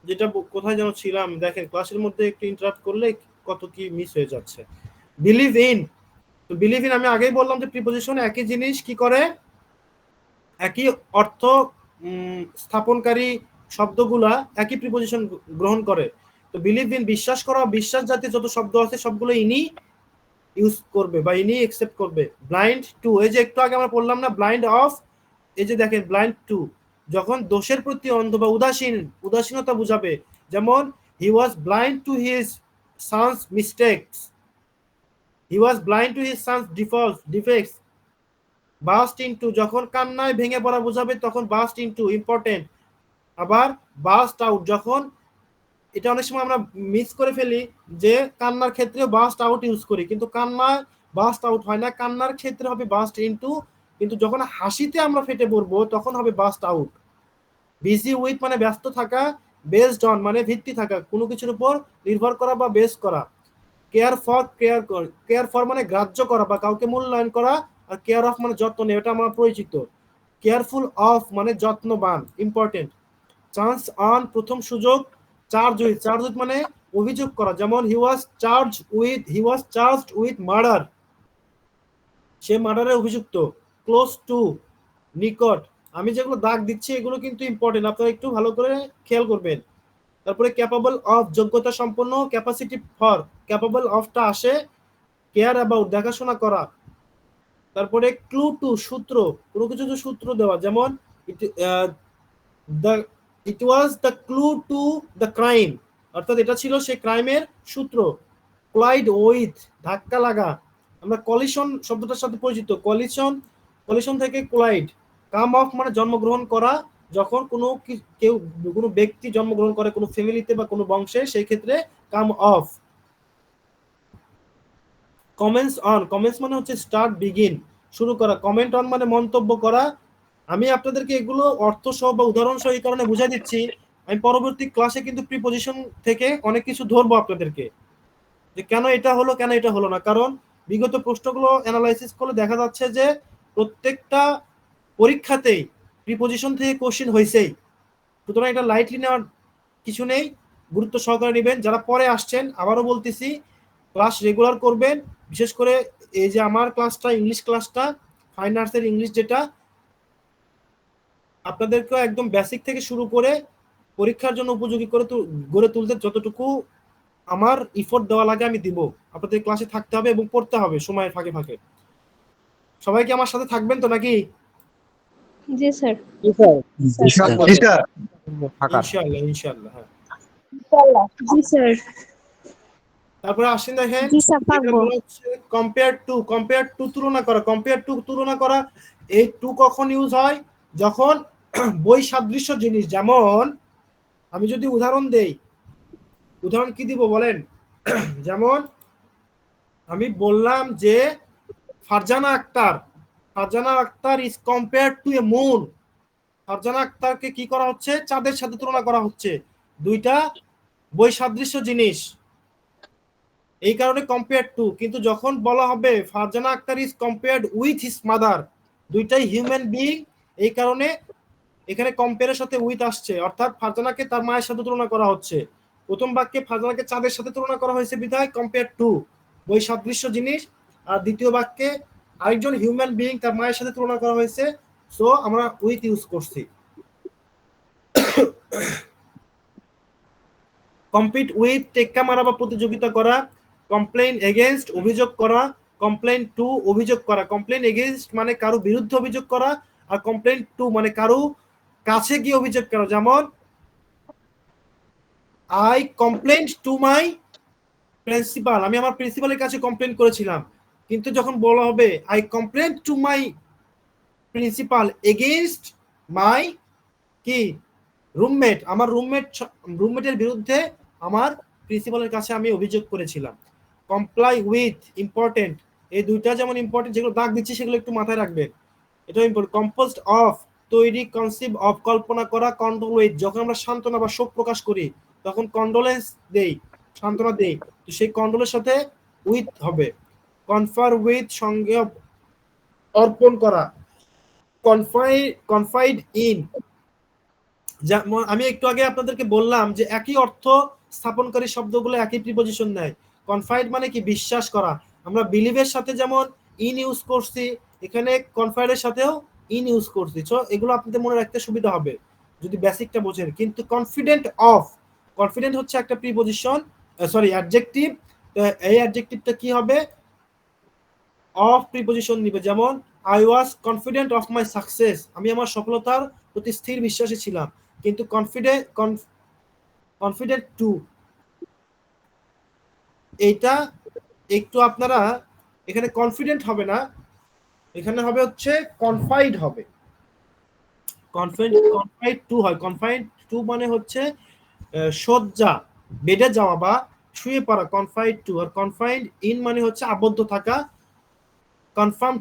যেটা কোথায় যেন ছিলাম, দেখেন ক্লাসের মধ্যে একটু ইন্টারাপ্ট করলে কত কি মিস হয়ে যাচ্ছে। বিলিভ ইন, তো বিলিভ ইন আমি আগেই বললাম যে প্রিপোজিশন একই জিনিস কি করে, একই অর্থ স্থাপনকারী শব্দগুলা একই প্রিপোজিশন গ্রহণ করে। তো বিলিভ ইন বিশ্বাস করা, বিশ্বাস জাতীয় যত শব্দ আছে সবগুলো ইনি ইউজ করবে বা ইনি একসেপ্ট করবে। ব্লাইন্ড টু, এই যে একটু আগে আমরা পড়লাম না, ব্লাইন্ড অফ, এই যে দেখেন ব্লাইন্ড টু যখন দোষের প্রতি অন্ধ বা উদাসীনতা বুঝাবে। যেমন he was blind to his son's mistakes, he was blind to his son's defects. Burst into যখন কান্নায় ভেঙে পড়া বোঝাবে তখন বাস্ট ইনটু ইম্পর্টেন্ট। আবার বাস্ট আউট, যখন এটা অনেক সময় আমরা মিস করে ফেলি যে কান্নার ক্ষেত্রে বাস্ট আউট ইউজ করি, কিন্তু কান্না বাস্ট আউট হয় না, কান্নার ক্ষেত্রে হবে বাস্ট ইনটু, কিন্তু যখন হাসিতে আমরা ফেটে পড়বো তখন হবে বাস্ট আউট। বিজি উইথ মানে ব্যস্ত থাকা, বেসড অন মানে ভিত্তি থাকা, কোনো কিছুর উপর নির্ভর করা বা বেস করা। কেয়ার ফর মানে গ্রাহ্য করা বা কাউকে মূল্যায়ন করা, আর কেয়ার অফ মানে যত্ন নেওয়া, এটা আমার পরিচিত। কেয়ারফুল অফ মানে যত্নবান, ইম্পর্টেন্ট। চান্স অন প্রথম সুযোগ, চার্জ উইথ মানে অভিযোগ করা। যেমন he was charged with murder, সে মার্ডারে অভিযুক্ত। ক্লোজ টু নিকট, আমি যেগুলো দাগ দিচ্ছি এগুলো কিন্তু ইম্পর্টেন্ট, আপনারা একটু ভালো করে খেয়াল করবেন। তারপরে ক্যাপাবল অফ যোগ্যতা সম্পন্ন, ক্যাপাসিটি ফর, ক্যাপাবল অফটা আসে কেয়ার অ্যাবাউট দেখাশোনা করা। তারপরে ক্লু টু সূত্র, কোনো কিছু সূত্র দেওয়া। যেমন it was the clue to the crime, অর্থাৎ এটা ছিল সেই ক্রাইমের সূত্র। ক্লাইড উইথ ধাক্কা লাগা, আমরা কলিশন শব্দটার সাথে পরিচিত। কলিশন থেকে ক্লাইড। কাম অফ মানে জন্মগ্রহণ করা, যখন কোনো ব্যক্তি জন্মগ্রহণ করে কোনো ফ্যামিলিতে বা কোনো বংশে, সেই ক্ষেত্রে কাম অফ। কমেন্টস অন, কমেন্টস মানে হচ্ছে স্টার্ট বিগিন শুরু করা। কমেন্ট অন মানে মন্তব্য করা। আমি আপনাদেরকে এগুলো অর্থ সহ বা উদাহরণ সহ এই কারণে বুঝাই দিচ্ছি, আমি পরবর্তী ক্লাসে কিন্তু প্রিপোজিশন থেকে অনেক কিছু ধরবো আপনাদেরকে, যে কেন এটা হলো কেন এটা হলো না। কারণ বিগত প্রশ্নগুলো অ্যানালাইসিস করলে দেখা যাচ্ছে যে প্রত্যেকটা পরীক্ষাতেই প্রিপোজিশন থেকে কোশ্চেন হয়েছেই। সুতরাং এটা লাইটলি নেওয়ার কিছু নেই, গুরুত্ব সহকারে নেবেন। যারা পরে আসছেন আবারও বলতেছি, ক্লাস রেগুলার করবেন। বিশেষ করে এই যে আমার ক্লাসটা, ইংলিশ ক্লাসটা, ফাইন আর্টসের ইংলিশ, যেটা আপনাদেরকে একদম বেসিক থেকে শুরু করে পরীক্ষার জন্য উপযোগী করে গড়ে তুলতে যতটুকু আমার ইফোর্ট দেওয়া লাগে আমি দিব। আপনাদের ক্লাসে থাকতে হবে এবং পড়তে হবে সময়ের ফাঁকে ফাঁকে। সবাই কি আমার সাথে থাকবেন তো নাকি? জি স্যার। জি স্যার। জি স্যার। ইনশাআল্লাহ ইনশাআল্লাহ। হ্যাঁ, জি স্যার। তারপরে আসেন দেখেন জি স্যার পারবো। কম্পেয়ার টু তুলনা করা। এই টু কখন ইউজ হয়? যখন বই সাদৃশ্য জিনিস, যেমন আমি যদি উদাহরণ দেই, উদাহরণ কি দিব বলেন? যেমন আমি বললাম যে Farzana Akter is compare to a moon. Farzana আক্তারকে কি করা হচ্ছে? চাঁদের সাথে তুলনা করা হচ্ছে। দুইটা বই সাদৃশ্য জিনিস, এই কারণে কম্পেয়ার টু। কিন্তু যখন বলা হবে Farzana Akter is compared with his mother, দুইটাই হিউম্যান বিইং, এই কারণে এখানে কম্পেয়ারের সাথে উইথ আসছে, অর্থাৎ ফারজানাকে তার মায়ের সাথে তুলনা করা হচ্ছে। প্রথম বাক্যে ফারজানাকে চাঁদের সাথে তুলনা করা হয়েছে বিধায় কম্পেয়ার টু, বই সাদৃশ্য জিনিস। আর দ্বিতীয় বাক্যে আরেকজন হিউম্যান বিইং তার মায়ের সাথে তুলনা করা হয়েছে, সো আমরা উইথ ইউজ করছি। কম্পিট উইথ টেক্কা মারা বা প্রতিযোগিতা করা। কমপ্লেইন এগেইনস্ট অভিযোগ করা। কমপ্লেইন টু অভিযোগ করা। কমপ্লেইন এগেইনস্ট মানে কারো বিরুদ্ধে অভিযোগ করা, আর কমপ্লেইন টু মানে কারো কাছে গিয়ে অভিযোগ করা। যেমন I complained to my principal, আমি আমার প্রিন্সিপালের কাছে কমপ্লেইন করেছিলাম। কিন্তু যখন বলা হবে I complained to my principal against my কি রুমমেট, আমার রুমমেটের বিরুদ্ধে আমার প্রিন্সিপালের কাছে আমি অভিযোগ করেছিলাম। কমপ্লাই উইথ ইম্পর্টেন্ট, এই দুইটা যেমন ইম্পর্টেন্ট, যেগুলো দাগ দিচ্ছি সেগুলো একটু মাথায় রাখবেন, এটা ইম্পর্টেন্ট। কম্পোজড অফ তৈরি, কনসিভ অফ কল্পনা করা, কন্ট্রোল উইথ যখন আমরা সান্ত্বনা বা শোক প্রকাশ করি তখন কন্ডোলেন্স দেই, সান্ত্বনা দেই, তো সেই কন্ডোলের সাথে উইথ হবে। কনফার উইথ সঙ্গে অর্পণ করা। কনফাইড ইন, যেমন আমি একটু আগে আপনাদেরকে বললাম যে একই অর্থ স্থাপনকারী শব্দগুলো একই প্রিপজিশন নেয়। কনফাইড মানে কি? বিশ্বাস করা। আমরা বিলিভের সাথে যেমন ইন ইউজ করছি, এখানে কনফাইডের সাথেও ইন ইউজ করছি। সো এগুলো আপনাদের মনে রাখতে সুবিধা হবে যদি বেসিকটা বোঝেন। কিন্তু কনফিডেন্ট হচ্ছে একটা প্রিপজিশন, অ্যাডজেক্টিভ। এই অ্যাডজেক্টিভটা কি হবে? অফ প্রিপজিশন নিবে। যেমন I was confident of my success, আমি আমার সফলতার প্রতি স্থির বিশ্বাসী ছিলাম। কিন্তু কনফিডেন্ট টু, এইটা একটু আপনারা এখানে কনফিডেন্ট হবে না, এখানে হবে হচ্ছে কনফাইড হবে। কনফাইড টু হয়। কনফাইড টু মানে হচ্ছে শয্যা, বেডে যাওয়া বা শুয়ে পড়া, কনফাইড টু। আর কনফাইড ইন মানে হচ্ছে আবদ্ধ থাকা। কনফার্ম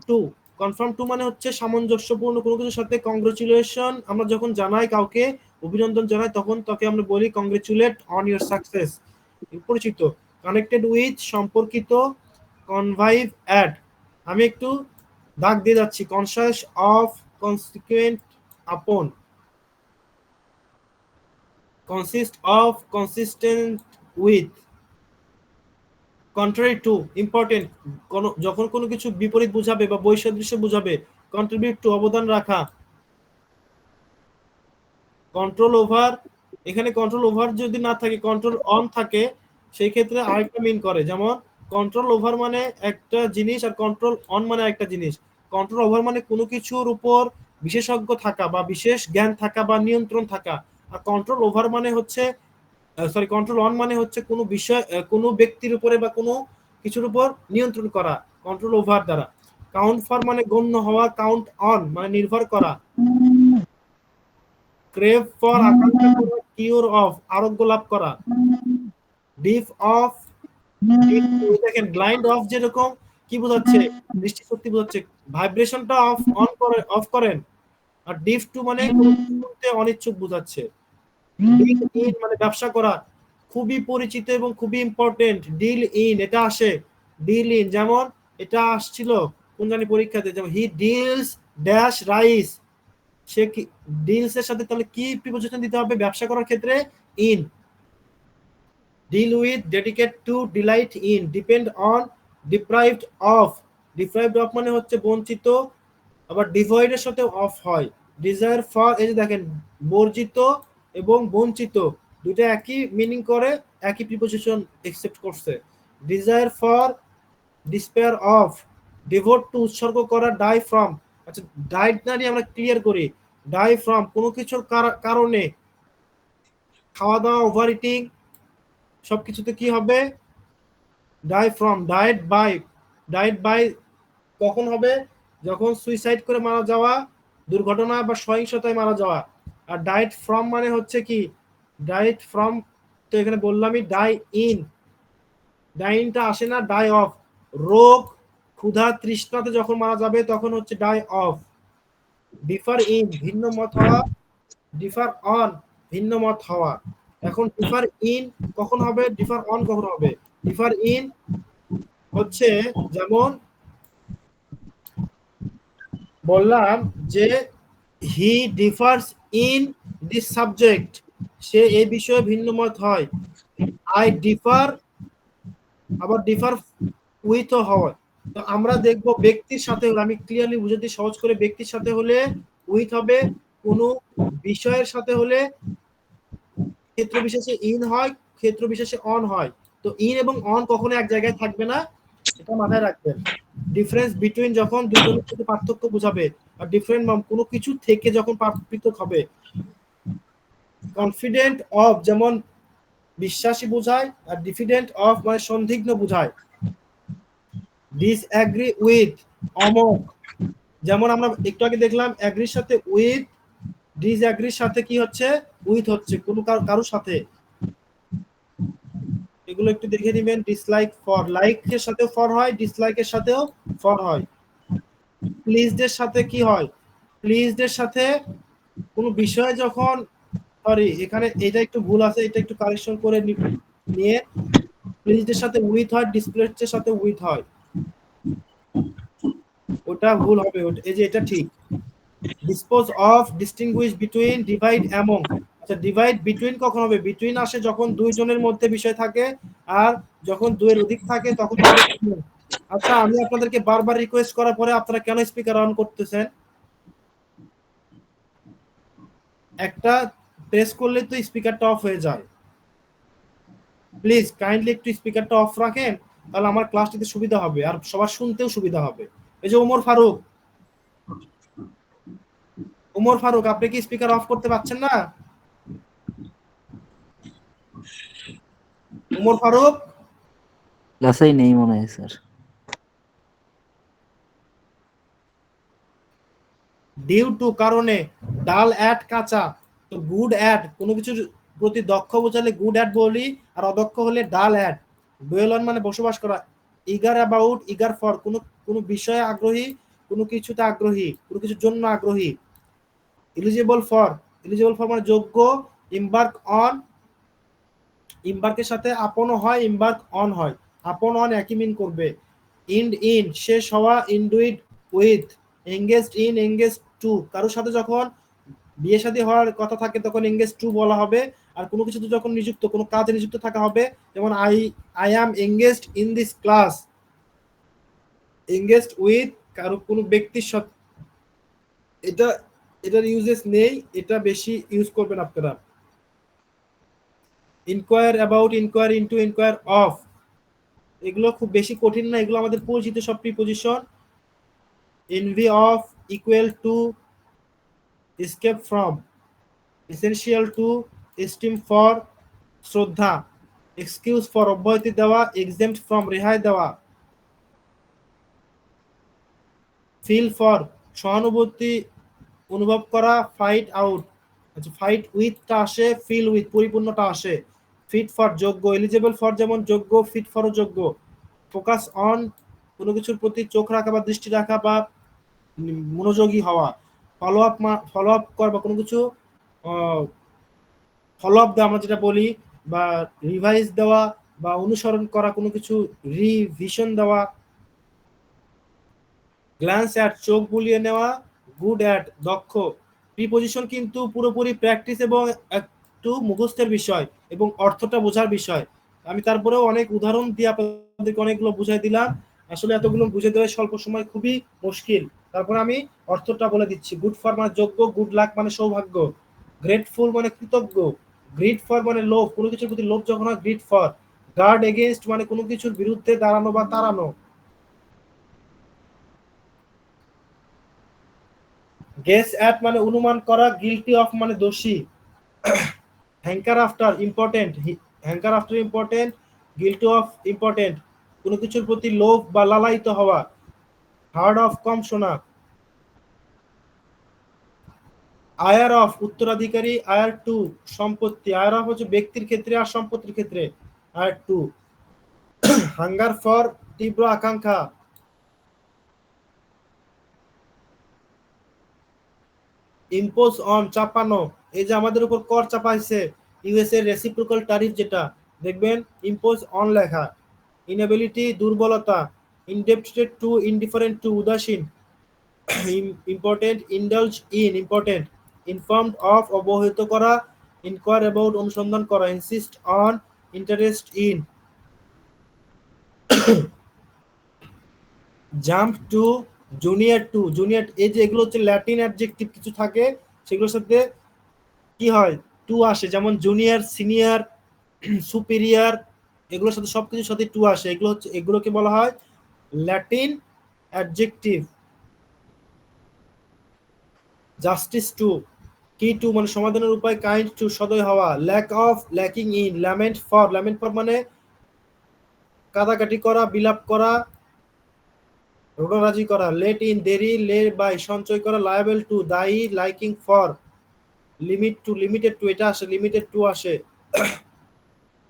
টু মানে হচ্ছে সামঞ্জস্যপূর্ণ কোনো কিছুর সাথে। কংগ্রেচুলেশন আমরা যখন জানাই, কাউকে অভিনন্দন জানাই, তখন তাকে আমরা বলি কংগ্রেচুলেট অন ইউর সাকসেস, পরিচিত। কানেক্টেড উইথ সম্পর্কিত। কনভাইভ অ্যাড, আমি একটু দাগ দিয়ে যাচ্ছি। কনসাস অফ, কনসিকুয়েন্ট আপন, consist of, consistent with. Contrary to important, যখন কোনো কিছু বিপরীত বুঝাবে বা বৈসাদৃশ্য বুঝাবে। কন্ট্রিবিউট টু অবদান রাখা। কন্ট্রোল ওভার, এখানে কন্ট্রোল ওভার যদি না থাকে, কন্ট্রোল অন থাকে, সেই ক্ষেত্রে আরেকটা মিন করে। যেমন কন্ট্রোল ওভার মানে একটা জিনিস, আর কন্ট্রোল অন মানে একটা জিনিস। কন্ট্রোল ওভার মানে কোনো কিছুর উপর বিশেষজ্ঞ থাকা বা বিশেষ জ্ঞান থাকা বা নিয়ন্ত্রণ থাকা। আর কন্ট্রোল ওভার মানে হচ্ছে কন্ট্রোল অন মানে হচ্ছে কোনো বিষয়, কোনো ব্যক্তির উপরে বা কোনো কিছুর উপর নিয়ন্ত্রণ করা কন্ট্রোল ওভার দ্বারা। কাউন্ট ফর মানে গণ্য হওয়া। কাউন্ট অন মানে নির্ভর করা। ক্রেভ ফর আকাঙ্ক্ষা করা। কিওর অফ আরোগ্য লাভ করা। ডিফ অফ, দেখেন ব্লাইন্ড অফ যেরকম কি বোঝাচ্ছে? দৃষ্টিশক্তি বোঝাচ্ছে। ভাইব্রেশনটা অফ করেন। আর ডিফ টু মানে অনিচ্ছুক বোঝাচ্ছে। ডিল ইন মানে ব্যবসা করা, খুবই পরিচিত এবং খুবই ইম্পর্টেন্ট। ডিল ইন, এটা আসে ডিল ইন, যেমন এটা আসছিল কোন জানি পরীক্ষাতে, যেমন হি ডিলস ড্যাশ রাইস, সে কি ডিলস এর সাথে তাহলে কি প্রিপজিশন দিতে হবে ব্যবসা করার ক্ষেত্রে? In. Deal with, dedicate to, delight in. Depend on, deprived of. Deprived of মানে হচ্ছে বঞ্চিত, আবার ডিভয়েড এর সাথে অফ হয়। ডিজায়ার ফর, এই যে দেখেন বর্জিত এবং বঞ্চিত দুইটা একই মিনিং করে, একই প্রিপোজিশন একসেপ্ট করছে। Desire for, despair of, devote to উৎসর্গ করা, ডাই ফ্রম। আচ্ছা, ডাইট না নিয়ে আমরা ক্লিয়ার করি, ডাই ফ্রম কোনো কিছুর কারণে, খাওয়া দাওয়া, ওভার ইটিং, সবকিছুতে কি হবে? Die from. Diet by, diet by কখন হবে? যখন সুইসাইড করে মারা যাওয়া, দুর্ঘটনা বা সহিংসতায় মারা যাওয়া। আর ডায়েট ফ্রম মানে হচ্ছে কি? ডায়েট ফ্রম তো এখানে বললামই, ডাই ইন, ডাইনটা আসে না, ডাই অফ। রোগ, ক্ষুধা, তৃষ্ণাতে যখন মারা যাবে তখন হচ্ছে ডাই অফ। ডিফার ইন, ভিন্ন মত হওয়া, ডিফার অন, ভিন্ন মত হওয়া। এখন ডিফার ইন কখন হবে, ডিফার অন কখন হবে? ডিফার ইন হচ্ছে যেমন বললাম যে হি ডিফার্স ইন দিস সাবজেক্ট, সে এই বিষয়ে ভিন্ন মত হয়। আই ডিফার, আবার ডিফার উইথও হয়। তো আমরা দেখব ব্যক্তির সাথে হলে, আমি ক্লিয়ারলি বুঝাতে সহজ করে, ব্যক্তির সাথে হলে উইথ হবে, কোনো বিষয়ের সাথে হলে ক্ষেত্র বিশেষে ইন হয়, ক্ষেত্র বিশেষে অন হয়। তো ইন এবং অন কখনো এক জায়গায় থাকবে না, এটা মাথায় রাখবেন। ডিফারেন্স বিটুইন যখন দুজনের সাথে পার্থক্য বোঝাবে, আর ডিফারেন্ট কোনো কিছু থেকে যখন পৃথক হবে। কনফিডেন্ট অফ যেমন বিশ্বাসী বোঝায়, আর ডিফিডেন্ট অফ মানে সন্দিগ্ধ বোঝায়। ডিসএগ্রি উইথ, অমত, যেমন আমরা একটু আগে দেখলাম এগ্রির সাথে উইথ, ডিসএগ্রির সাথে কি হচ্ছে? উইথ হচ্ছে, কোনো কারোর সাথে। এগুলো একটু দেখে নেবেন। ডিসলাইক ফর, লাইকের সাথে ফর হয়, ডিসলাইকের সাথেও ফর হয়। প্লিজড এর সাথে কি হয়? প্লিজড এর সাথে কোনো বিষয়ে যখন, সরি এখানে এটা একটু ভুল আছে, এটা একটু কারেকশন করে নিয়ে, প্লিজড এর সাথে উইথ হয়, ডিসপ্লেসড এর সাথে উইথ হয়, ওটা ভুল হবে, এই যে এটা ঠিক। Dispose of, distinguish between, divide among. আচ্ছা, ডিভাইড বিটুইন কখন হবে? বিটুইন আসে যখন দুইজনের মধ্যে বিষয় থাকে, আর যখন দুইয়ের অধিক থাকে তখন হবে। আচ্ছা, আমি আপনাদেরকে বারবার রিকোয়েস্ট করার পরে আপনারা কেন স্পিকার অন করতেছেন? একটা প্রেস করলে তো স্পিকারটা অফ হয়ে যায়। প্লিজ কাইন্ডলি একটু স্পিকারটা অফ রাখেন, তাহলে আমার ক্লাসটিতে সুবিধা হবে আর সবার শুনতেও সুবিধা হবে। এই যে ওমর ফারুক, ওমর ফারুক, আপনি কি স্পিকার অফ করতে পারছেন না? ওমর ফারুক ক্লাসেই নেই মনে হয় স্যার। ডিউ টু কারণে, ডাল অ্যাট কাঁচা, তো গুড অ্যাট কোনো কিছুর প্রতি দক্ষ বোঝালে গুড অ্যাট বলি, আর অদক্ষ হলে ডাল অ্যাট। ডুয়েল অন মানে বসবাস করা। ইগার অ্যাবাউট, ইগার ফর কোনো বিষয়ে আগ্রহী, কোনো কিছুতে আগ্রহী, কোনো কিছুর জন্য আগ্রহী। এলিজিবল ফর, এলিজিবল ফর মানে যোগ্য। ইমবার্ক অন, ইমবার্কের সাথে আপনও হয়, ইমবার্ক অন হয়, আপন অন একই মিন করবে। ইন্ড ইন, শেষ হওয়া, endued with. Engaged in, engaged to, কারোর সাথে যখন বিয়ে শাদী হওয়ার কথা থাকে তখন এঙ্গেজ টু বলা হবে। আর কোনো কিছুতে যখন নিযুক্ত, কোনো কাজে নিযুক্ত থাকা হবে, যেমন I am engaged in this class. Engaged with কারো কোনো ব্যক্তির সাথে, এটার ইউজেস নেই, এটা বেশি ইউজ করবেন আপনারা। Enquire about, enquire into, enquire of, এগুলো খুব বেশি কঠিন না, এগুলো আমাদের পরিচিত সব preposition. Envy of, equal to, escape from, essential to, esteem for, শ্রদ্ধা। এক্সকিউজ ফর, অব্যাহতি দেওয়া, exempt from, রেহাই দেওয়া। ফিল ফর, সহানুভূতি অনুভব করা, ফাইট আউট, আচ্ছা ফাইট উইথটা আসে, ফিল উইথ পরিপূর্ণটা আসে। ফিট ফর, যোগ্য। এলিজিবল ফর যেমন যোগ্য, ফিট ফরও যোগ্য। ফোকাস অন, কোনো কিছুর প্রতি চোখ রাখা বা দৃষ্টি রাখা বা মনোযোগী হওয়া। ফলো আপ কর বা কোনো কিছু ফলো আপ দেওয়া আমরা যেটা বলি, বা রিভাইজ দেওয়া বা অনুসরণ করা, কোনো কিছু রিভিশন দেওয়া। গ্ল্যান্স অ্যাট, চোখ বুলিয়ে নেওয়া। গুড অ্যাট, দক্ষ। প্রিপজিশন কিন্তু পুরোপুরি প্র্যাকটিস এবং একটু মুখস্থের বিষয় এবং অর্থটা বোঝার বিষয়। আমি তারপরেও অনেক উদাহরণ দিয়ে আপনাদেরকে অনেকগুলো বুঝাই দিলাম, আসলে এতগুলো বুঝে দেওয়া স্বল্প সময় খুবই মুশকিল। তারপরে আমি অর্থটা বলে দিচ্ছি। গুড ফর মানে যোগ্য, গুড লাক মানে সৌভাগ্য। গ্রেটফুল মানে কৃতজ্ঞ, গ্রিড ফর মানে লোভ, কোনো কিছুর প্রতি লোভ যখন হয় গ্রিড ফর, গার্ড এগেইনস্ট মানে কোনো কিছুর বিরুদ্ধে দাঁড়ানো বা তাড়ানো, গেস অ্যাট মানে অনুমান করা, গিলটি অফ মানে দোষী, hanker after important, hanker after important, guilty of important কোনো কিছুর প্রতি লোভ বা লালায়িত হওয়া, হার্ড অফ কম শোনা, আয়ার অফ উত্তরাধিকারী, আয়ার টু সম্পত্তি, আয়ার অফ হচ্ছে ব্যক্তির ক্ষেত্রে আর সম্পত্তির ক্ষেত্রে, আয়ার টু, হাঙ্গার ফর তীব্র আকাঙ্ক্ষা, ইম্পোজ অন চাপানো, এই যে আমাদের উপর কর চাপাইছে ইউএসএ রেসিপ্রোকাল ট্যারিফ যেটা দেখবেন ইম্পোজ অন লেখা, ইনএবিলিটি দুর্বলতা, ইনডেপ্টেড টু ইনডিফারেন্ট টু উদাসীন, important indulge in important, informed of অবহিত করা, ইনকোয়ার অ্যাবাউট অনুসন্ধান করা, insist on interest in, jump to junior to, junior, এই যে এগুলো হচ্ছে ল্যাটিন অ্যাডজেক্টিভ কিছু থাকে সেগুলোর সাথে কি হয় টু আসে, যেমন জুনিয়র, সিনিয়র, সুপিরিয়র, এগুলোর সাথে সবকিছুর সাথে টু আসে, এগুলো হচ্ছে এগুলোকে বলা হয় Latin adjective. Justice to, key to মানে সমাধানের উপায়, কাইন্ড টু সদয় হওয়া, lack of lacking in, lament for, lament for মানে কাদাকাটি করা, বিলাপ করা, রোডারাজি করা, লেট ইন দেরি, লে বাই সঞ্চয় করা, লায়াবেল টু দায়ী, liking for, limit to limited to এটা আসে, লিমিটেড টু আসে,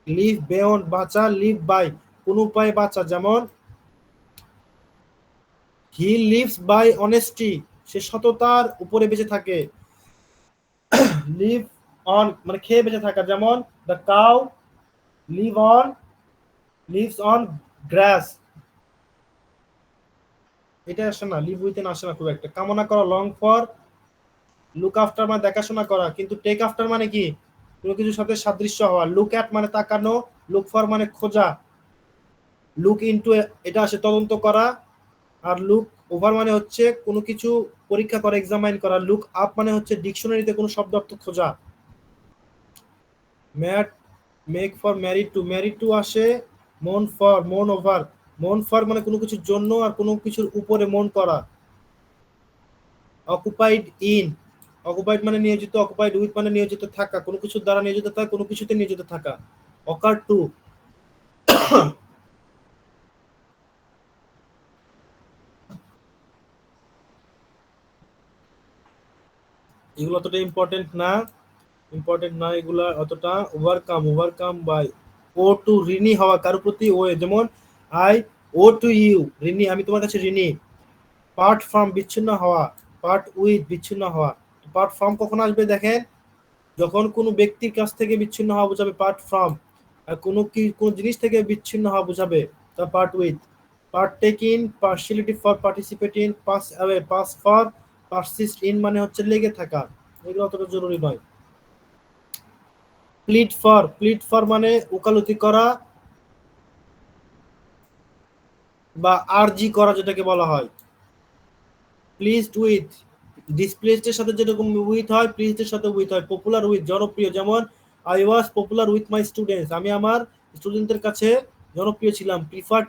লিভ বেয়ন্ড বাঁচা, লিভ বাই কোন উপায়ে বাঁচা, যেমন হি লিভস বাই অনেস্টি সে সততার উপরে বেঁচে থাকে, লিভ অন মানে খেয়ে বেঁচে থাকা, যেমন the cow live on lives on grass, এটা আসে না, লিভ উইথিন আসে না খুব একটা, কামনা করা, লং ফর, লুক আফটার মানে দেখাশোনা করা, কিন্তু টেক আফটার মানে কি কোনো কিছুর সাথে সাদৃশ্য হওয়া, লুক অ্যাট মানে তাকানো, লুক ফর মানে খোঁজা, লুক ইনটু এটা আসে তদন্ত করা, আর লুক ওভার মানে হচ্ছে কোনো কিছু পরীক্ষা করা, এক্সামাইন করা, লুক আপ মানে হচ্ছে ডিকশনারিতে কোনো শব্দ অর্থ খোঁজা, mat make for married to আসে, মন ফর, মন ওভার, মন ফর মানে কোনো কিছুর জন্য আর কোনো কিছুর উপরে মন করা, অকুপাইড ইন, অকুপাইড মানে নিয়োজিত, অকুপাইড উইথ মানে নিয়োজিত থাকা, কোনো কিছুর দ্বারা নিয়োজিত থাকা, কোনো কিছুতে নিয়োজিত থাকা, অকার টু, এগুলো অতটা ইম্পর্টেন্ট না এগুলা অতটা, ওভারকাম বাই, ও টু ঋণী হওয়া কারো প্রতি, ও যেমন আই ও টু ইউ ঋণী আমি তোমার কাছে ঋণী, পার্ট ফ্রম বিচ্ছিন্ন হওয়া, পার্ট উইথ বিচ্ছিন্ন হওয়া, পার্ট ফ্রম কখন আসবে দেখেন যখন কোনো ব্যক্তির কাছ থেকে বিচ্ছিন্ন হওয়া বোঝাবে পার্ট ফ্রম, আর কোনো জিনিস থেকে বিচ্ছিন্ন হওয়া বোঝাবে তা part with, part take in, partiality for participate in, pass away, pass for persist in মানে হচ্ছে লেগে থাকা, এগুলো অতটা জরুরি নয়, প্লিড ফর মানে ওকালতি করা বা আরজি করা যেটাকে বলা হয়, প্লিজড উইথ, ডিসপ্লেসড এর সাথে যেরকম উইথ হয় প্লিজড এর সাথে উইথ হয়, পপুলার উইথ জনপ্রিয়, যেমন I was popular with my students আমি আমার স্টুডেন্টদের কাছে জনপ্রিয় ছিলাম, প্রিফার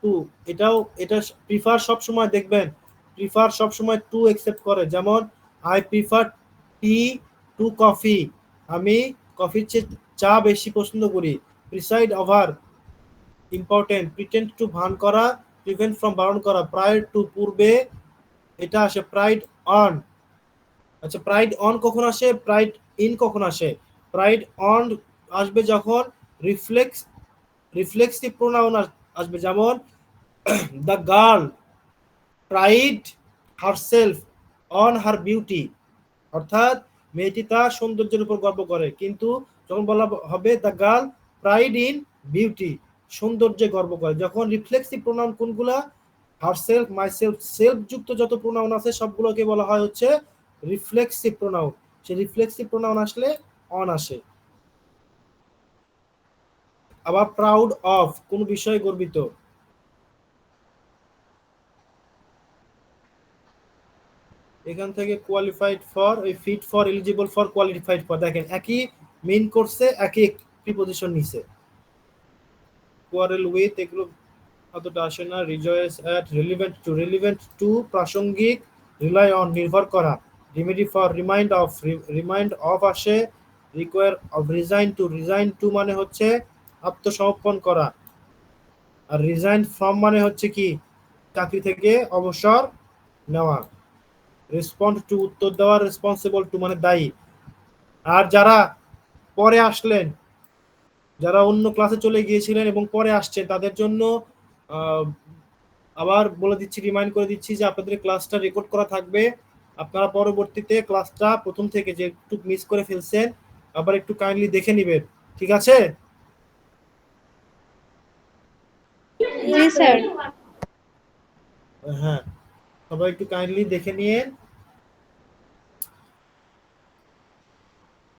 টু এটা প্রিফার সব সময় দেখবেন প্রিফার সব সময় টু একসেপ্ট করে, যেমন I prefer tea to coffee আমি কফির চেয়ে চা বেশি পছন্দ করি, preside over important, pretend to ভান করা, প্রিভেন্ট ফ্রম বারণ করা, প্রায়র টু পূর্বে এটা আসে, প্রাইড অন, আচ্ছা প্রাইড অন কখন আসে, প্রাইড ইন কখন আসে, প্রাইড অন আসবে যখন রিফ্লেক্সিভ প্রোনাউন আসবে, যেমন the girl pride herself on her beauty, অর্থাৎ মেয়েটি তার সৌন্দর্যের উপর গর্ব করে, কিন্তু যখন বলা হবে the girl pride in beauty সৌন্দর্যে গর্ব করে, যখন রিফ্লেক্সিভ প্রোনাউন কোনগুলা, হারসেলফ, মাইসেলফ, সেলফ যুক্ত যত প্রোনাউন আছে সবগুলোকে বলা হয় হচ্ছে রিফ্লেক্সিভ প্রোনাউন, সেই রিফ্লেক্সিভ প্রোনাউন আসলে অন আসে। আবার প্রাউড অফ কোন বিষয়ে গর্বিত, এখান থেকে কোয়ালিফাইড ফর, ওই fit for, eligible for, qualified for, দেখেন একই মেইন কোর্সে একই প্রিপজিশন নিছে। কোয়ারেল উইথ এগুলো অতটা আসে না। রিজয়েস অ্যাট, রিলেভেন্ট টু প্রাসঙ্গিক, রিলাই অন নির্ভর করা, রিমেডি ফর রিমাইন্ড অফ আসে, রিকোয়ার অফ রিজাইন টু মানে হচ্ছে আত্মসমর্পণ করা, আর রিজাইন ফ্রম মানে হচ্ছে কি চাকরি থেকে অবসর নেওয়া। রেসপন্ড টু উত্তর দেওয়া, রেসপন্সিবল টু মানে দায়ী। আর যারা পরে আসলেন, যারা অন্য ক্লাসে চলে গিয়েছিলেন এবং পরে আসছেন, তাদের জন্য আবার বলে দিচ্ছি, রিমাইন্ড করে দিচ্ছি যে আপনাদের ক্লাসটা রেকর্ড করা থাকবে। আপনারা পরবর্তীতে ক্লাসটা প্রথম থেকে যে একটু মিস করে ফেলছেন আবার একটু কাইন্ডলি দেখে নেবেন, ঠিক আছে? জি স্যার। হ্যাঁ, সবাই একটু কাইন্ডলি দেখে নিয়ে